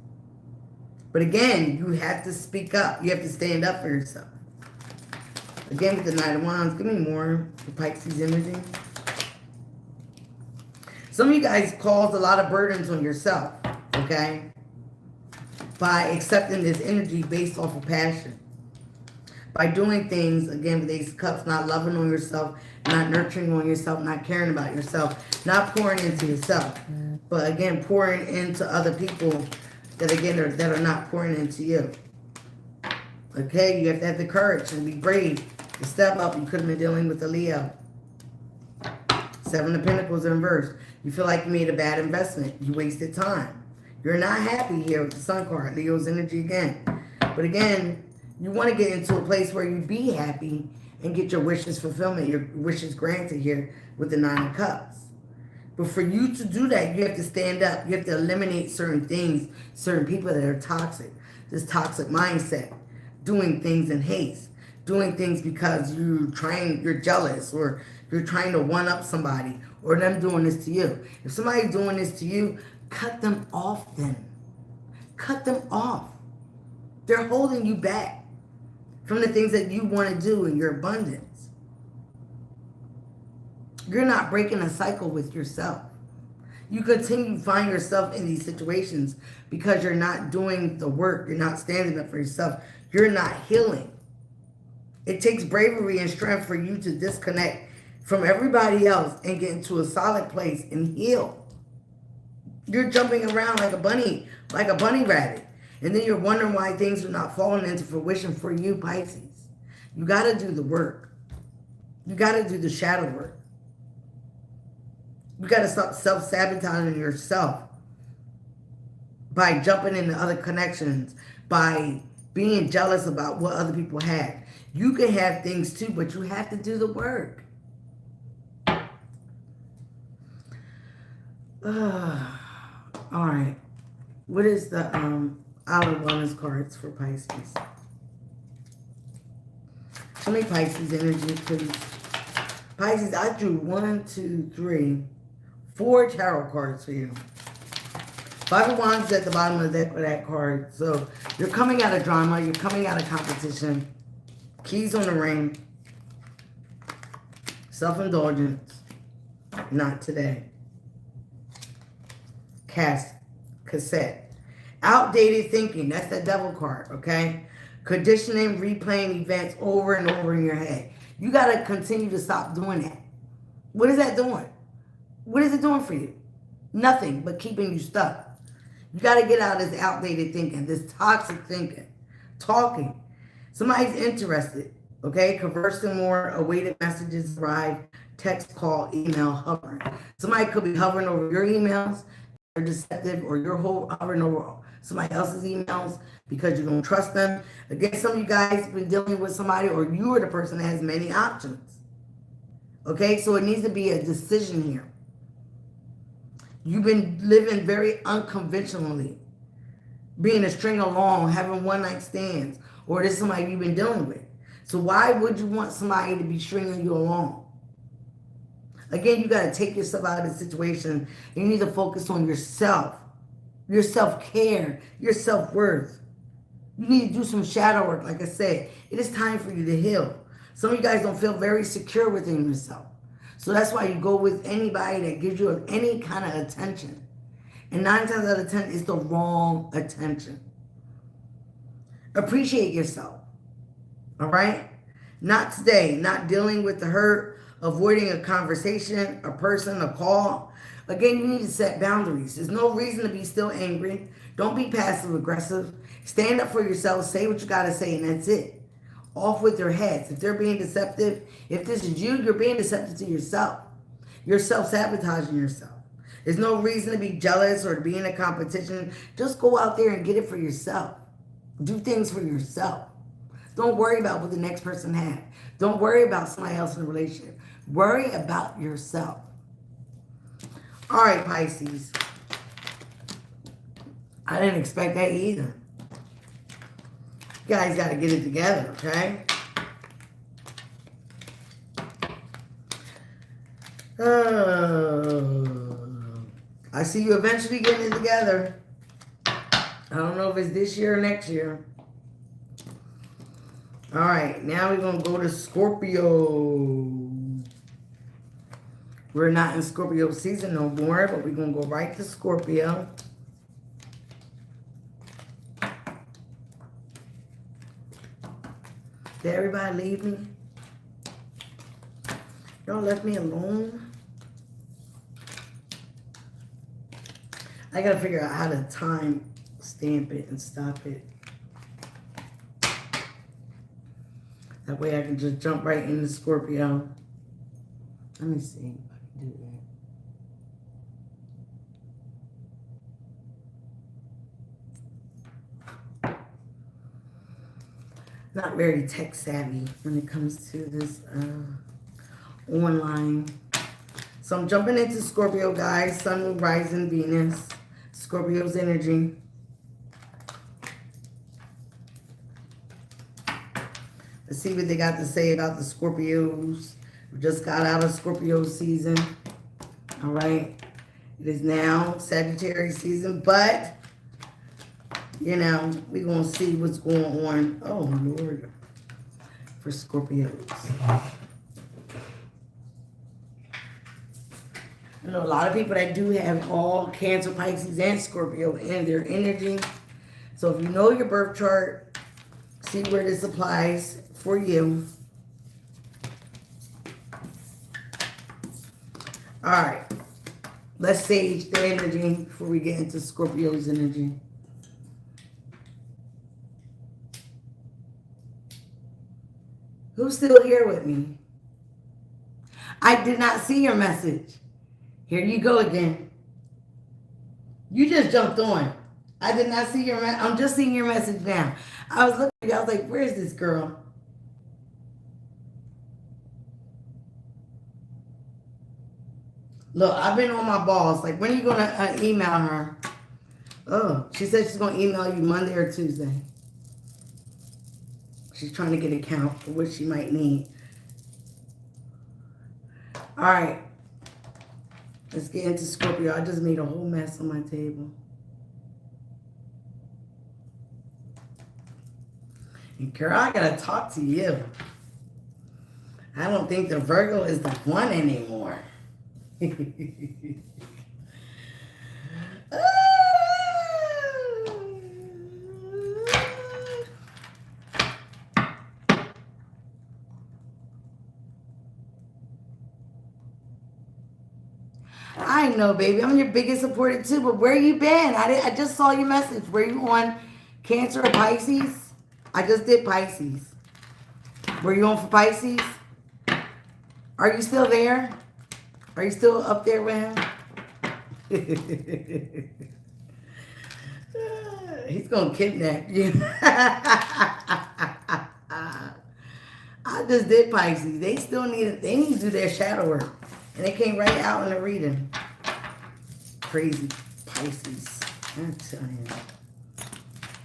But again, you have to speak up. You have to stand up for yourself. Again, with the Nine of Wands. Give me more for Pisces energy. Some of you guys caused a lot of burdens on yourself. Okay? By accepting this energy based off of passion. By doing things, again, with Ace of Cups, not loving on yourself, not nurturing on yourself, not caring about yourself, not pouring into yourself. But again, pouring into other people that, again, that are not pouring into you. Okay, you have to have the courage and be brave to step up. You could have been dealing with a Leo. Seven of Pentacles in reverse. You feel like you made a bad investment. You wasted time. You're not happy here with the Sun card. Leo's energy again. But again, you want to get into a place where you be happy and get your wishes fulfillment, your wishes granted here with the Nine of Cups. But for you to do that, you have to stand up. You have to eliminate certain things, certain people that are toxic. This toxic mindset. Doing things in haste. Doing things because you're jealous or you're trying to one-up somebody or them doing this to you. If somebody's doing this to you, cut them off then. Cut them off. They're holding you back from the things that you want to do in your abundance. You're not breaking a cycle with yourself. You continue to find yourself in these situations because you're not doing the work. You're not standing up for yourself. You're not healing. It takes bravery and strength for you to disconnect from everybody else and get into a solid place and heal. You're jumping around like a bunny rabbit. And then you're wondering why things are not falling into fruition for you, Pisces. You got to do the work. You got to do the shadow work. You got to stop self-sabotaging yourself by jumping into other connections, by being jealous about what other people had. You can have things too, but you have to do the work. All right. What is the outer wellness cards for Pisces? Show me Pisces energy, please. Pisces, I drew 1, 2, 3, 4 tarot cards for you. 5 of Wands is at the bottom of the deck with that card. So you're coming out of drama. You're coming out of competition. Keys on the ring. Self-indulgence. Not today. Cassette. Outdated thinking. That's the devil card, okay? Conditioning, replaying events over and over in your head. You got to continue to stop doing that. What is that doing? What is it doing for you? Nothing but keeping you stuck. You got to get out of this outdated thinking, this toxic thinking. Talking. Somebody's interested, okay? Conversing more, awaited messages arrive, text, call, email, hovering. Somebody could be hovering over your emails, they're deceptive, or you're hovering over somebody else's emails because you don't trust them. Again, some of you guys have been dealing with somebody, or you are the person that has many options. Okay, so it needs to be a decision here. You've been living very unconventionally, being a string along, having one-night stands, or this is somebody you've been dealing with. So why would you want somebody to be stringing you along? Again, you got to take yourself out of the situation. You need to focus on yourself, your self-care, your self-worth. You need to do some shadow work. Like I said, it is time for you to heal. Some of you guys don't feel very secure within yourself. So that's why you go with anybody that gives you any kind of attention. And 9 times out of 10, it's the wrong attention. Appreciate yourself. All right? Not today. Not dealing with the hurt, avoiding a conversation, a person, a call. Again, you need to set boundaries. There's no reason to be still angry. Don't be passive aggressive. Stand up for yourself. Say what you got to say, and that's it. Off with their heads. If they're being deceptive, if this is you, you're being deceptive to yourself. You're self-sabotaging yourself. There's no reason to be jealous or to be in a competition. Just go out there and get it for yourself. Do things for yourself. Don't worry about what the next person had. Don't worry about somebody else in a relationship. Worry about yourself. All right, Pisces. I didn't expect that either. You guys got to get it together, okay? I see you eventually getting it together. I don't know if it's this year or next year. All right, now we're going to go to Scorpio. We're not in Scorpio season no more, but we're going to go right to Scorpio. Did everybody leave me? Y'all left me alone? I gotta figure out how to time stamp it and stop it. That way I can just jump right into Scorpio. Let me see if I can do that. Not very tech savvy when it comes to this online. So I'm jumping into Scorpio, guys. Sun, Moon, Rising, Venus. Scorpio's energy. Let's see what they got to say about the Scorpios. We just got out of Scorpio season. All right. It is now Sagittarius season, but you know, we're going to see what's going on. Oh, Lord. For Scorpios. I know a lot of people that do have all Cancer, Pisces, and Scorpio in their energy. So if you know your birth chart, see where this applies for you. All right. Let's sage the energy before we get into Scorpio's energy. Who's still here with me? I did not see your message. Here you go again. You just jumped on. I did not see your message. I'm just seeing your message now. I was looking at you. I was like, where's this girl? Look, I've been on my balls. Like, when are you going to email her? Oh, she said she's going to email you Monday or Tuesday. She's trying to get a count for what she might need. All right. Let's get into Scorpio. I just made a whole mess on my table. And girl, I got to talk to you. I don't think the Virgo is the one anymore. I know, baby. I'm your biggest supporter too, but where you been? I just saw your message. Were you on Cancer or Pisces? I just did Pisces. Were you on for Pisces? Are you still there? Are you still up there with him? He's going to kidnap you. I just did Pisces. They still need to do their shadow work. And they came right out in the reading. Crazy Pisces. I tell you.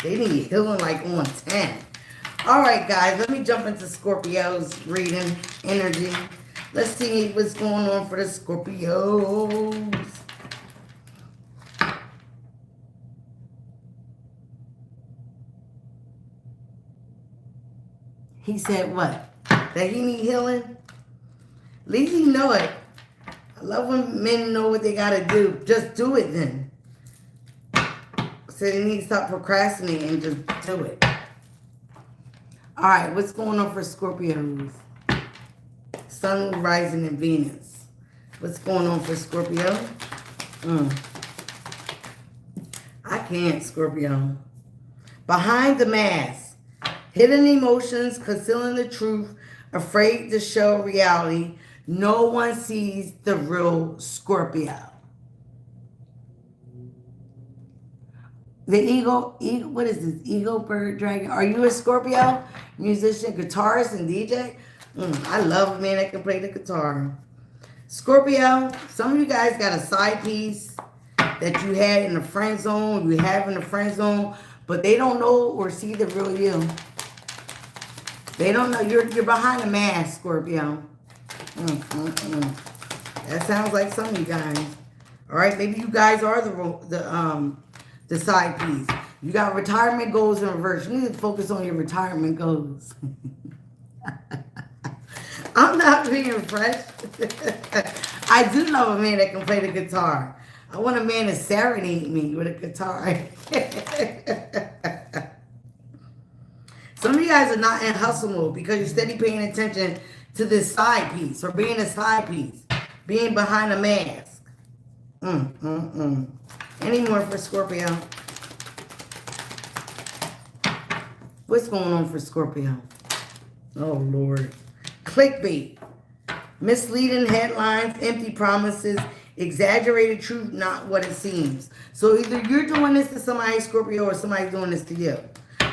They need healing like on 10. All right, guys. Let me jump into Scorpio's reading energy. Let's see what's going on for the Scorpios. He said what? That he need healing? At least he know it. I love when men know what they got to do. Just do it then. So they need to stop procrastinating and just do it. All right, what's going on for Scorpios? Sun, rising, and Venus. What's going on for Scorpio? I can't, Scorpio. Behind the mask. Hidden emotions, concealing the truth, afraid to show reality. No one sees the real Scorpio. The ego, what is this? Ego bird dragon. Are you a Scorpio? Musician, guitarist, and DJ? I love a man that can play the guitar. Scorpio, some of you guys got a side piece that you had in the friend zone, you have in the friend zone, but they don't know or see the real you. They don't know. You're behind the mask, Scorpio. That sounds like some of you guys. All right, maybe you guys are the side piece. You got retirement goals in reverse. You need to focus on your retirement goals. I'm not being fresh. I do love a man that can play the guitar. I want a man to serenade me with a guitar. Some of you guys are not in hustle mode because you're steady paying attention to this side piece or being a side piece, being behind a mask. Any more for Scorpio? What's going on for Scorpio? Oh, Lord. Clickbait. Misleading headlines, empty promises, exaggerated truth, not what it seems. So either you're doing this to somebody, Scorpio, or somebody's doing this to you.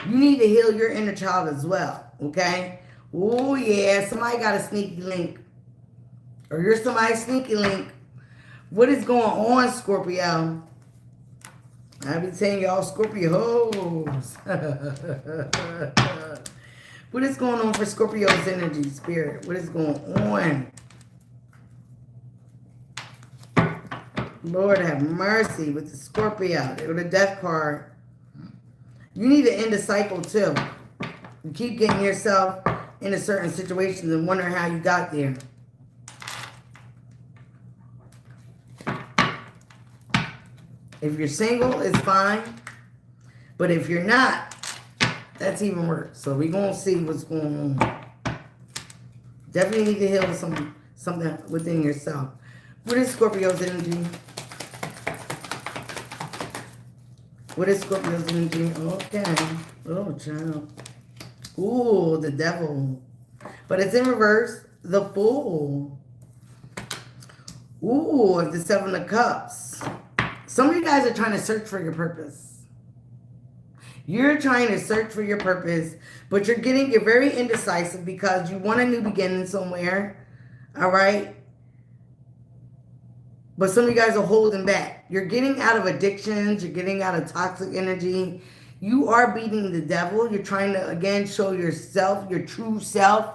You need to heal your inner child as well, okay? Oh, yeah, somebody got a sneaky link. Or you're somebody's sneaky link. What is going on, Scorpio? I be saying y'all Scorpios. What is going on for Scorpio's energy, spirit? What is going on? Lord have mercy with the Scorpio. With the death card. You need to end the cycle too. You keep getting yourself into certain situations and wondering how you got there. If you're single, it's fine. But if you're not, that's even worse. So we're going to see what's going on. Definitely need to heal something within yourself. What is Scorpio's energy? What is Scorpio's energy? Okay. Oh, child. Ooh, the devil. But it's in reverse. The Fool. Ooh, the Seven of Cups. Some of you guys are trying to search for your purpose. You're trying to search for your purpose, but you're very indecisive because you want a new beginning somewhere. All right? But some of you guys are holding back. You're getting out of addictions. You're getting out of toxic energy. You are beating the devil. You're trying to, again, show yourself, your true self.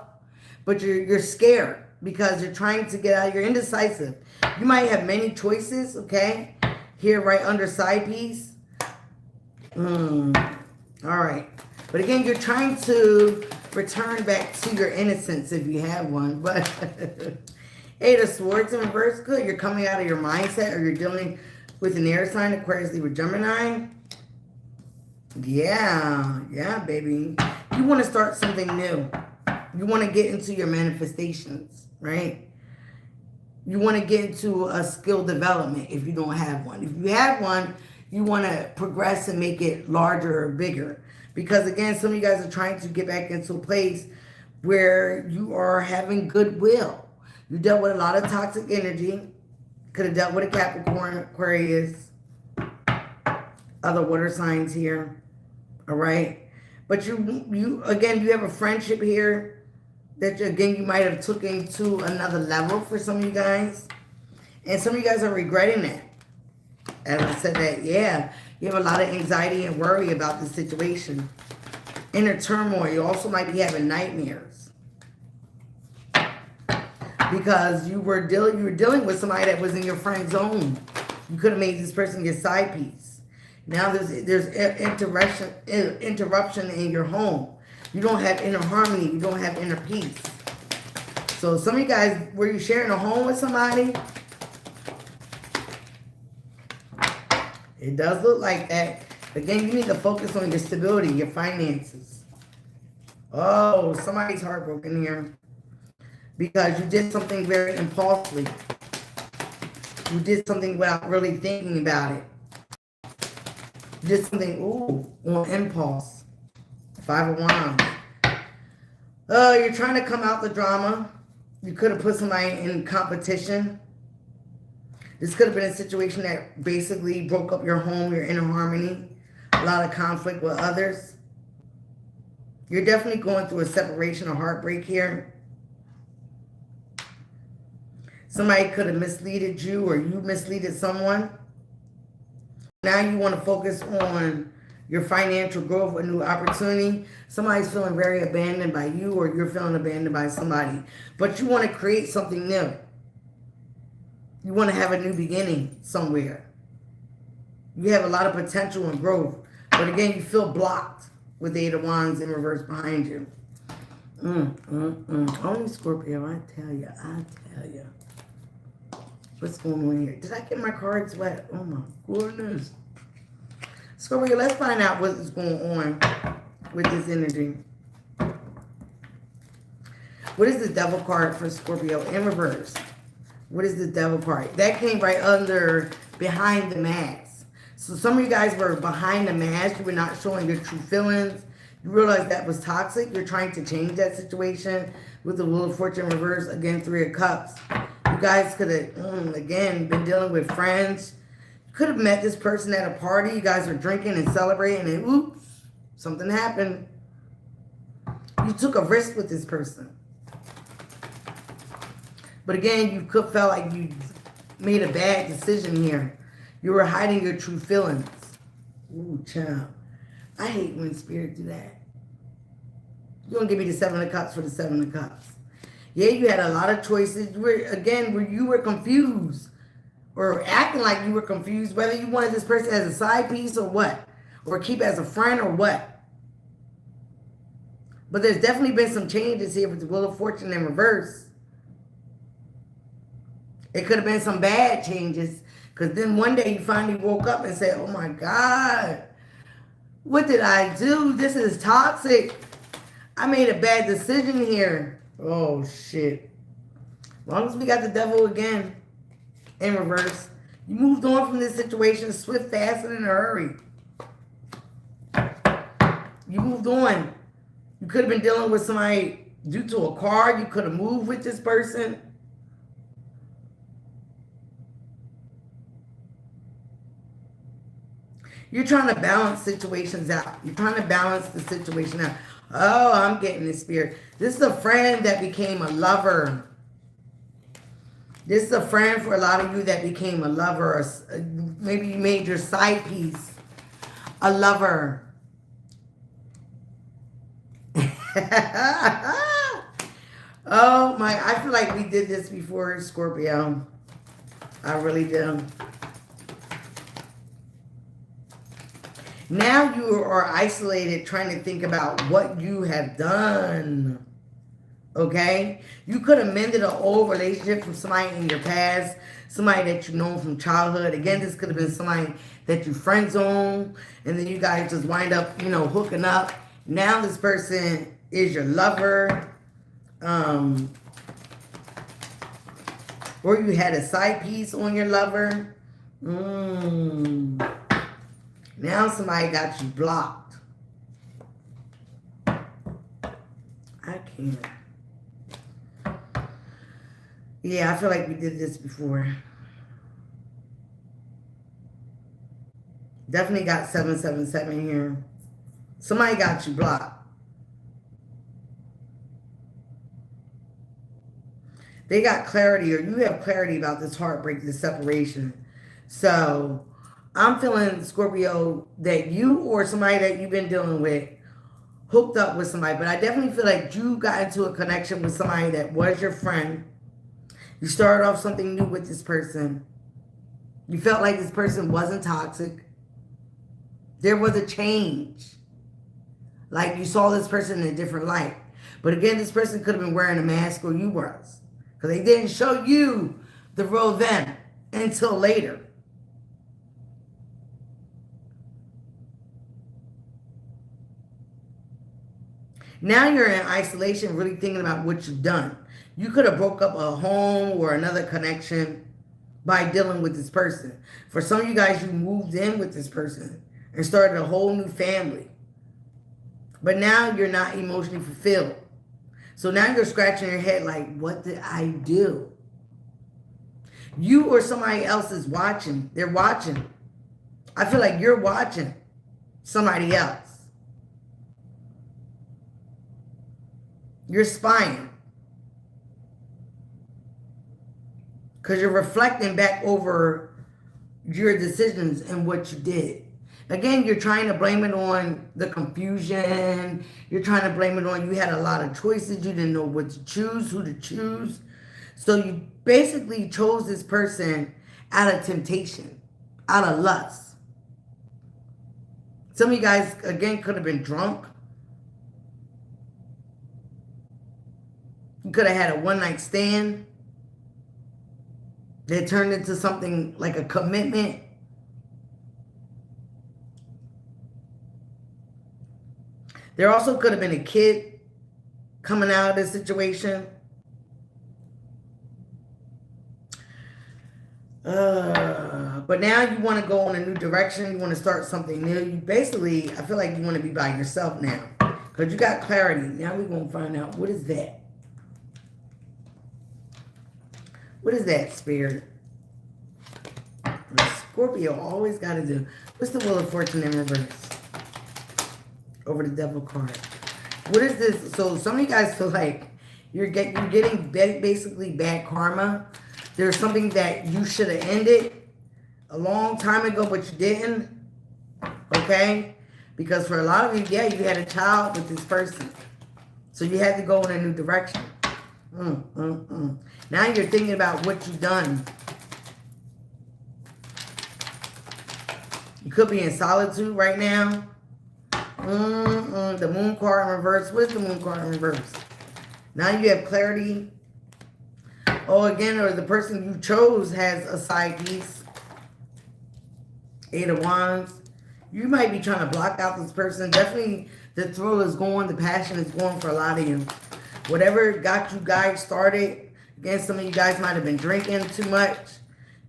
But you're scared because you're trying to get out. You're indecisive. You might have many choices, okay? Here, right under side piece. All right. But again, you're trying to return back to your innocence if you have one. But Eight of Swords in reverse, good. You're coming out of your mindset, or you're dealing with an air sign, Aquarius, Libra, Gemini. Yeah, baby. You want to start something new. You want to get into your manifestations, right? You want to get into a skill development if you don't have one. If you have one, you want to progress and make it larger or bigger. Because again, some of you guys are trying to get back into a place where you are having goodwill. You dealt with a lot of toxic energy. Could have dealt with a Capricorn, Aquarius, other water signs here. All right. But you again, you have a friendship here that, again, you might have taken to another level for some of you guys. And some of you guys are regretting that. As I said that, yeah, you have a lot of anxiety and worry about the situation. Inner turmoil. You also might be having nightmares. Because you were dealing with somebody that was in your friend zone. You could have made this person your side piece. Now there's interruption in your home. You don't have inner harmony. You don't have inner peace. So some of you guys, were you sharing a home with somebody? It does look like that. Again, you need to focus on your stability, your finances. Oh, somebody's heartbroken here. Because you did something very impulsively. You did something without really thinking about it. You did something, on impulse. 5 of Wands. You're trying to come out the drama. You could have put somebody in competition. This could have been a situation that basically broke up your home, your inner harmony. A lot of conflict with others. You're definitely going through a separation or heartbreak here. Somebody could have misleaded you, or you misleaded someone. Now you want to focus on your financial growth, a new opportunity. Somebody's feeling very abandoned by you, or you're feeling abandoned by somebody. But you want to create something new. You want to have a new beginning somewhere. You have a lot of potential and growth. But again, you feel blocked with the 8 of Wands in reverse behind you. Only Scorpio, I tell you. What's going on here? Did I get my cards wet? Oh my goodness. Scorpio, let's find out what is going on with this energy. What is the Devil card for Scorpio in reverse? What is the Devil card? That came right under behind the mask. So some of you guys were behind the mask. You were not showing your true feelings. You realized that was toxic. You're trying to change that situation with the Wheel of Fortune reverse. Again, 3 of Cups. You guys could have, again, been dealing with friends. You could have met this person at a party. You guys were drinking and celebrating, and oops, something happened. You took a risk with this person. But again, you could felt like you made a bad decision here. You were hiding your true feelings. Ooh, child. I hate when spirit do that. You're going to give me the 7 of Cups for the 7 of Cups. Yeah, you had a lot of choices. You were confused. Or acting like you were confused. Whether you wanted this person as a side piece or what. Or keep as a friend or what. But there's definitely been some changes here with the Wheel of Fortune in reverse. It could have been some bad changes. Because then one day you finally woke up and said, oh my God. What did I do? This is toxic. I made a bad decision here. Oh, shit. As long as we got the Devil again in reverse, you moved on from this situation swift, fast, and in a hurry. You moved on. You could have been dealing with somebody due to a card. You could have moved with this person. You're trying to balance situations out. You're trying to balance the situation out. Oh, I'm getting this spirit. This is a friend that became a lover. This is a friend for a lot of you that became a lover. Or maybe you made your side piece a lover. Oh my, I feel like we did this before, Scorpio. I really do. Now you are isolated trying to think about what you have done. Okay? You could have mended an old relationship from somebody in your past, somebody that you know from childhood. Again, this could have been somebody that you friend zone, and then you guys just wind up, you know, hooking up. Now this person is your lover. Or you had a side piece on your lover. Now somebody got you blocked. I can't. Yeah, I feel like we did this before. Definitely got 777 here. Somebody got you blocked. They got clarity, or you have clarity about this heartbreak, this separation. So I'm feeling, Scorpio, that you or somebody that you've been dealing with hooked up with somebody. But I definitely feel like you got into a connection with somebody that was your friend. You started off something new with this person. You felt like this person wasn't toxic. There was a change. Like you saw this person in a different light. But again, this person could have been wearing a mask, or you was. Because they didn't show you the real them until later. Now you're in isolation, really thinking about what you've done. You could have broke up a home or another connection by dealing with this person. For some of you guys, you moved in with this person and started a whole new family. But now you're not emotionally fulfilled. So now you're scratching your head like, what did I do? You or somebody else is watching. They're watching. I feel like you're watching somebody else. You're spying. Because you're reflecting back over your decisions and what you did. Again, you're trying to blame it on the confusion. You're trying to blame it on you had a lot of choices. You didn't know what to choose, who to choose. So you basically chose this person out of temptation, out of lust. Some of you guys, again, could have been drunk. You could have had a one-night stand that turned into something like a commitment. There also could have been a kid coming out of this situation. But now you want to go in a new direction. You want to start something new. You basically, I feel like you want to be by yourself now. Because you got clarity. Now we're going to find out, what is that? What is that, Spirit? Scorpio always got to do. What's the Wheel of Fortune in reverse? Over the Devil card. What is this? So some of you guys feel like you're getting basically bad karma. There's something that you should have ended a long time ago, but you didn't. Okay? Because for a lot of you, yeah, you had a child with this person. So you had to go in a new direction. Now you're thinking about what you've done. You could be in solitude right now. The Moon card in reverse. What is the Moon card in reverse? Now you have clarity. Oh, again, or the person you chose has a side piece. 8 of Wands. You might be trying to block out this person. Definitely the thrill is going. The passion is going for a lot of you. Whatever got you guys started. Again, some of you guys might have been drinking too much.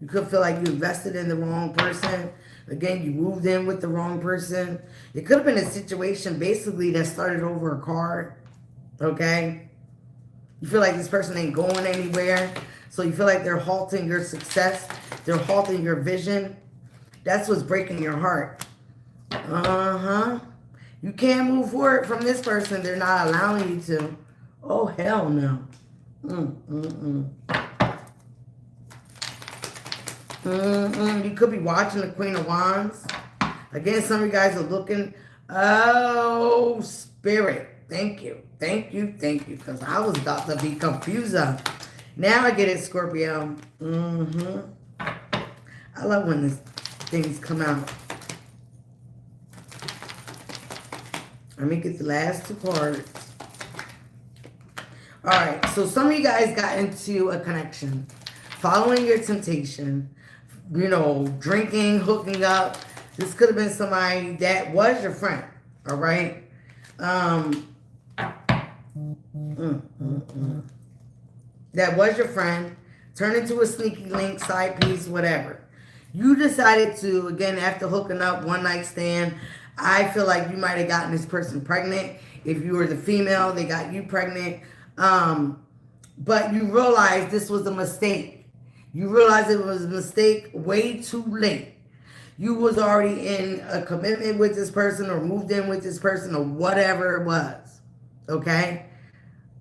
You could feel like you invested in the wrong person. Again, you moved in with the wrong person. It could have been a situation basically that started over a card. Okay? You feel like this person ain't going anywhere. So you feel like they're halting your success. They're halting your vision. That's what's breaking your heart. You can't move forward from this person. They're not allowing you to. Oh, hell no. You could be watching the Queen of Wands. Again, some of you guys are looking. Oh, Spirit. Thank you. Thank you. Thank you. Because I was about to be confused. Now I get it, Scorpio. I love when these things come out. Let me get the last two cards. Alright, so some of you guys got into a connection. Following your temptation. You know, drinking, hooking up. This could have been somebody that was your friend. Alright? That was your friend. Turned into a sneaky link, side piece, whatever. You decided to, again, after hooking up, one night stand, I feel like you might have gotten this person pregnant. If you were the female, they got you pregnant. But you realized this was a mistake. You realized it was a mistake way too late. You was already in a commitment with this person or moved in with this person or whatever it was. Okay?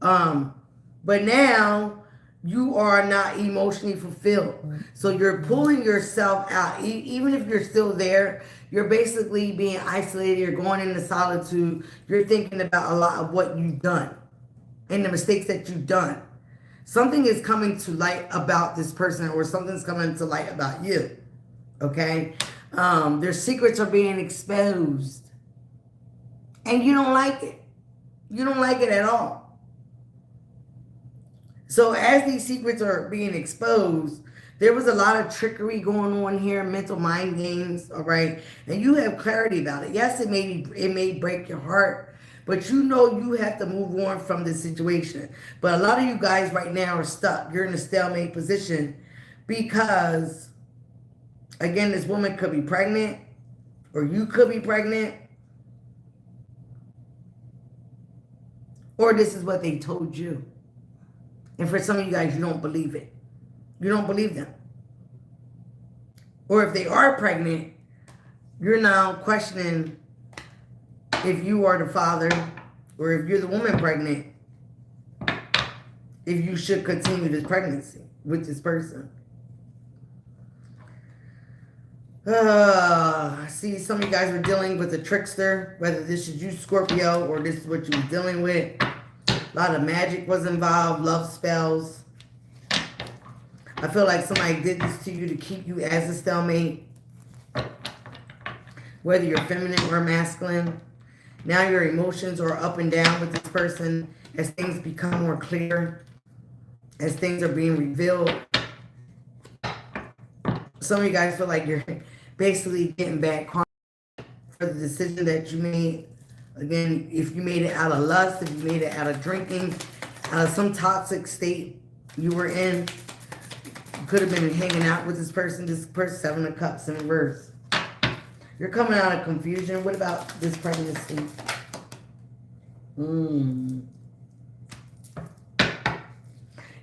But now you are not emotionally fulfilled. So you're pulling yourself out. Even if you're still there, you're basically being isolated. You're going into solitude. You're thinking about a lot of what you've done and the mistakes that you've done. Something is coming to light about this person or something's coming to light about you. Okay? Their secrets are being exposed. And you don't like it. You don't like it at all. So as these secrets are being exposed, there was a lot of trickery going on here, mental mind games, all right? And you have clarity about it. Yes, it may break your heart, but you know you have to move on from this situation. But a lot of you guys right now are stuck. You're in a stalemate position because, again, this woman could be pregnant or you could be pregnant. Or this is what they told you. And for some of you guys, you don't believe it. You don't believe them. Or if they are pregnant, you're now questioning if you are the father or if you're the woman pregnant, if you should continue this pregnancy with this person. See, some of you guys were dealing with a trickster, whether this is you, Scorpio, or this is what you were dealing with. A lot of magic was involved, love spells. I feel like somebody did this to you to keep you as a stalemate. Whether you're feminine or masculine. Now your emotions are up and down with this person as things become more clear. As things are being revealed. Some of you guys feel like you're basically getting back karma for the decision that you made. Again, if you made it out of lust, if you made it out of drinking, out of some toxic state you were in, you could have been hanging out with this person 7 of cups in reverse. You're coming out of confusion. What about this pregnancy?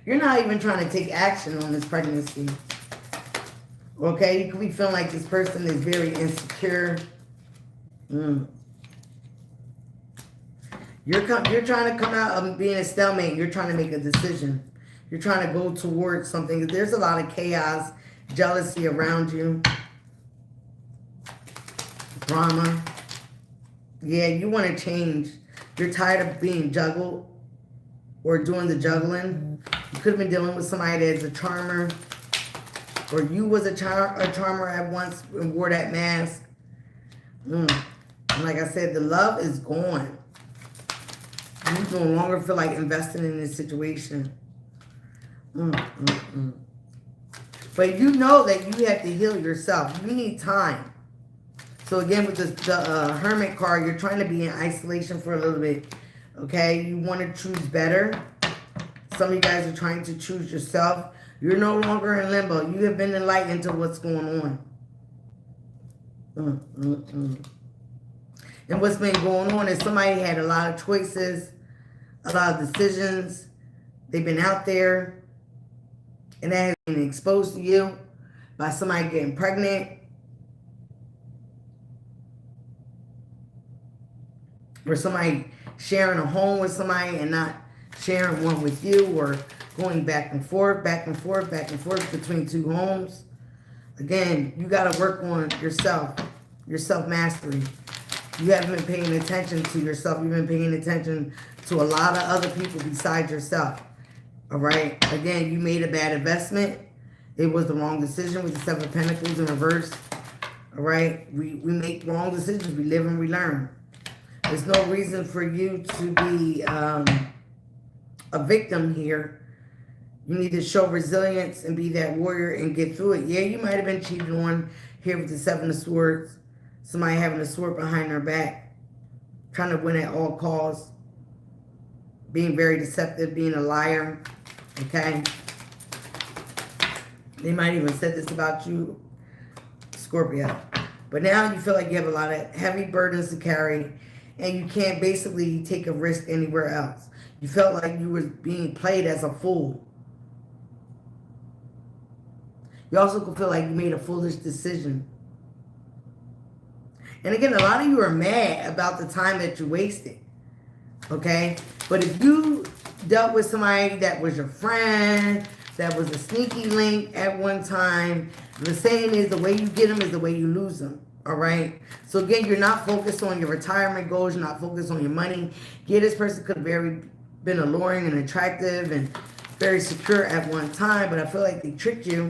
You're not even trying to take action on this pregnancy. Okay, you could be feeling like this person is very insecure. You're trying to come out of being a stalemate. You're trying to make a decision. You're trying to go towards something. There's a lot of chaos, jealousy around you. Drama. Yeah, you want to change. You're tired of being juggled or doing the juggling. You could have been dealing with somebody that's a charmer. Or you was a charmer at once and wore that mask. And like I said, the love is gone. You no longer feel like investing in this situation. But you know that you have to heal yourself. You need time. So again, with the Hermit card, you're trying to be in isolation for a little bit. Okay? You want to choose better. Some of you guys are trying to choose yourself. You're no longer in limbo. You have been enlightened to what's going on. And what's been going on is somebody had a lot of choices, a lot of decisions. They've been out there. And that has been exposed to you by somebody getting pregnant. Or somebody sharing a home with somebody and not sharing one with you, or going back and forth between two homes. Again, you got to work on yourself, your self-mastery. You haven't been paying attention to yourself. You've been paying attention to a lot of other people besides yourself. All right? Again, you made a bad investment. It was the wrong decision with the Seven of Pentacles in reverse. All right? We make wrong decisions. We live and we learn. There's no reason for you to be a victim here. You need to show resilience and be that warrior and get through it. Yeah, you might have been cheated on here with the Seven of Swords. Somebody having a sword behind their back. Trying to win at all costs. Being very deceptive. Being a liar. Okay? They might even said this about you, Scorpio. But now you feel like you have a lot of heavy burdens to carry. And you can't basically take a risk anywhere else. You felt like you were being played as a fool. You also could feel like you made a foolish decision. And again, a lot of you are mad about the time that you wasted. Okay? But if you dealt with somebody that was your friend, that was a sneaky link at one time, the saying is the way you get them is the way you lose them. All right? So again, you're not focused on your retirement goals. You're not focused on your money. Yeah, this person could have been alluring and attractive and very secure at one time, but I feel like they tricked you.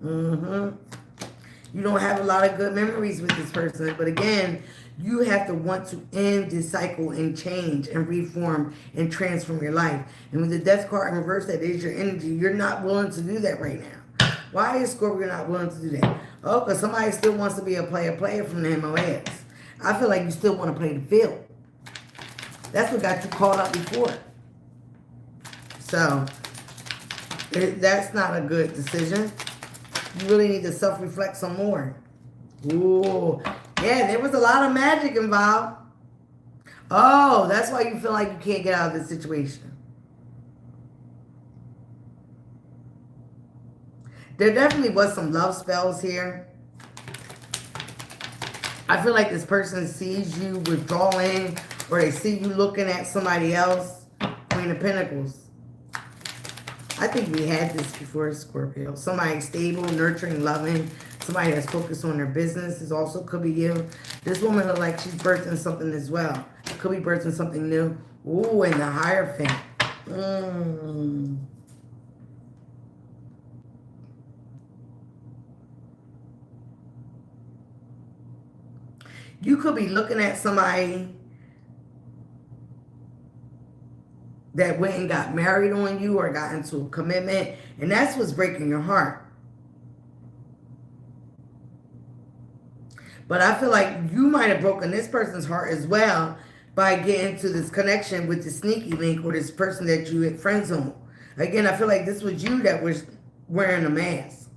You don't have a lot of good memories with this person. But again, you have to want to end this cycle and change and reform and transform your life. And with the Death card in reverse, that is your energy. You're not willing to do that right now. Why is Scorpio not willing to do that? Oh, because somebody still wants to be a player from the MOS. I feel like you still want to play the field. That's what got you caught up before. So, that's not a good decision. You really need to self-reflect some more. Ooh. Yeah, there was a lot of magic involved. Oh, that's why you feel like you can't get out of this situation. There definitely was some love spells here. I feel like this person sees you withdrawing or they see you looking at somebody else. Queen of Pentacles. I think we had this before, Scorpio. Somebody stable, nurturing, loving. Somebody that's focused on their business. This also could be you. This woman looks like she's birthing something as well. Could be birthing something new. Ooh, and the Hierophant. You could be looking at somebody that went and got married on you or got into a commitment, and that's what's breaking your heart. But I feel like you might have broken this person's heart as well by getting to this connection with the sneaky link or this person that you had friend zone. Again, I feel like this was you that was wearing a mask,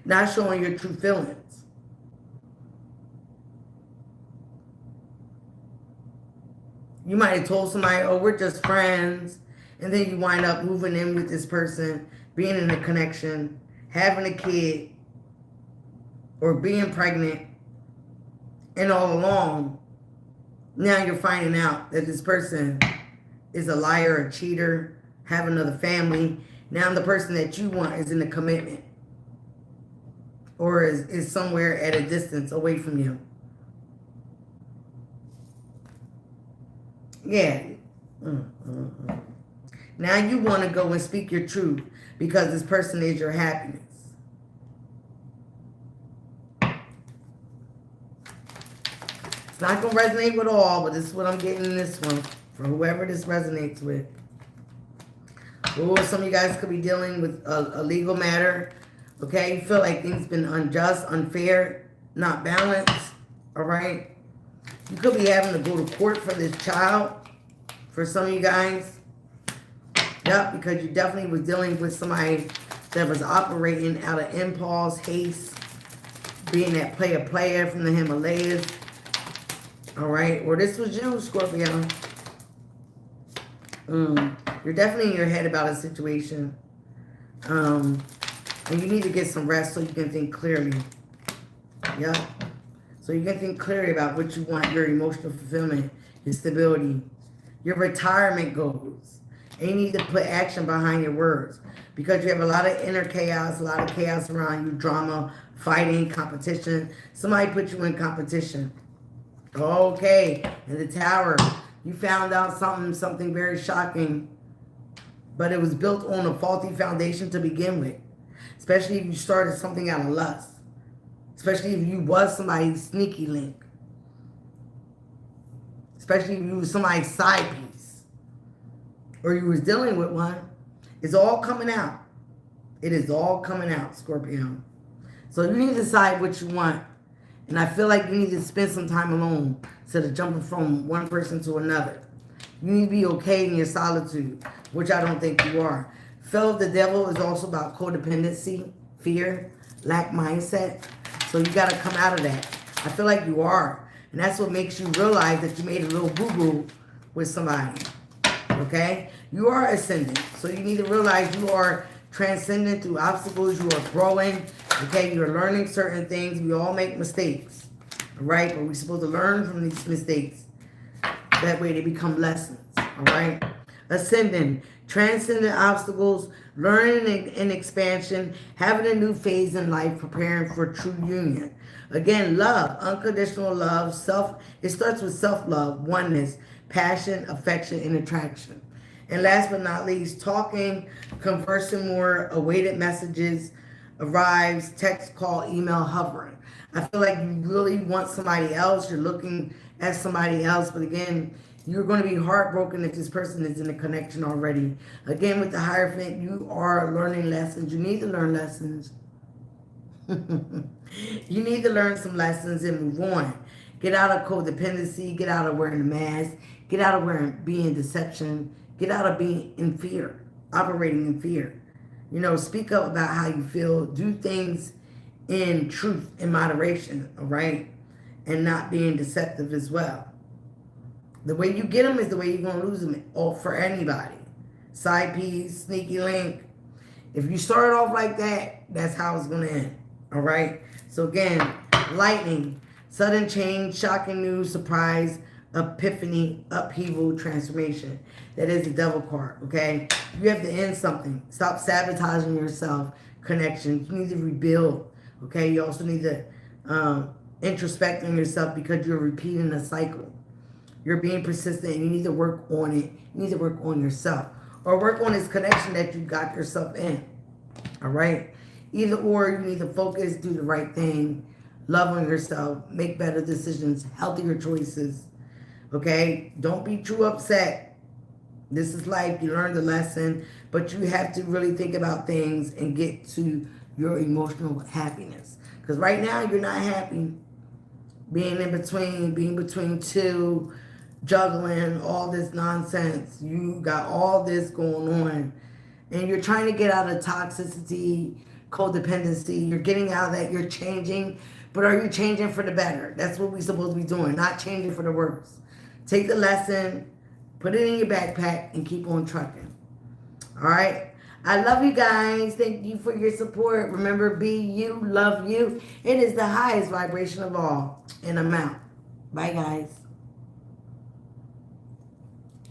not showing your true feelings. You might have told somebody, oh, we're just friends. And then you wind up moving in with this person, being in a connection, having a kid, or being pregnant. And all along, now you're finding out that this person is a liar, a cheater, have another family. Now the person that you want is in a commitment. Or is somewhere at a distance away from you. Yeah. Now you want to go and speak your truth because this person is your happiness. It's not going to resonate with all, but this is what I'm getting in this one for whoever this resonates with. Or some of you guys could be dealing with a legal matter. Okay, you feel like things been unjust, unfair, not balanced. All right. You could be having to go to court for this child, for some of you guys. Yep, because you definitely was dealing with somebody that was operating out of impulse, haste, being that player from the Himalayas. All right, or this was you, Scorpio. You're definitely in your head about a situation. And you need to get some rest so you can think clearly. Yep. So you can think clearly about what you want, your emotional fulfillment, your stability, your retirement goals. And you need to put action behind your words. Because you have a lot of inner chaos, a lot of chaos around you, drama, fighting, competition. Somebody put you in competition. Okay, in the tower, you found out something very shocking, but it was built on a faulty foundation to begin with. Especially if you started something out of lust. Especially if you was somebody's sneaky link. Especially if you was somebody's side piece. Or you was dealing with one. It's all coming out. It is all coming out, Scorpio. So you need to decide what you want. And I feel like you need to spend some time alone instead of jumping from one person to another. You need to be okay in your solitude, which I don't think you are. Fell of the Devil is also about codependency, fear, lack mindset. So you got to come out of that. I feel like you are. And that's what makes you realize that you made a little boo-boo with somebody. Okay? You are ascendant. So you need to realize you are transcendent through obstacles. You are growing. Okay? You're learning certain things. We all make mistakes. All right? But we're supposed to learn from these mistakes. That way they become lessons. All right? Ascending. Transcending obstacles. Learning and expansion. Having a new phase in life. Preparing for true union. Again, love. Unconditional love. It starts with self-love. Oneness. Passion, affection, and attraction. And last but not least, talking, conversing more, awaited messages, arrives, text, call, email, hovering. I feel like you really want somebody else. You're looking at somebody else. But again, you're going to be heartbroken if this person is in a connection already. Again, with the Hierophant, you are learning lessons. You need to learn lessons. You need to learn some lessons and move on. Get out of codependency. Get out of wearing a mask. Get out of being deception. Get out of being in fear, operating in fear. You know, speak up about how you feel. Do things in truth, in moderation, all right? And not being deceptive as well. The way you get them is the way you're going to lose them, or for anybody. Side piece, sneaky link. If you start off like that, that's how it's going to end, all right? So again, lightning, sudden change, shocking news, surprise, epiphany, upheaval, transformation. That is the Devil card, okay? You have to end something. Stop sabotaging yourself. Connections. You need to rebuild, okay? You also need to introspect on yourself because you're repeating a cycle. You're being persistent and you need to work on it. You need to work on yourself. Or work on this connection that you got yourself in, all right? Either or, you need to focus, do the right thing, love on yourself, make better decisions, healthier choices. Okay? Don't be too upset. This is life. You learned the lesson. But you have to really think about things and get to your emotional happiness. Because right now, you're not happy. Being between two, juggling, all this nonsense. You got all this going on. And you're trying to get out of toxicity, codependency. You're getting out of that. You're changing. But are you changing for the better? That's what we're supposed to be doing. Not changing for the worse. Take the lesson, put it in your backpack, and keep on trucking. All right? I love you guys. Thank you for your support. Remember, be you, love you. It is the highest vibration of all. And I'm out. Bye, guys.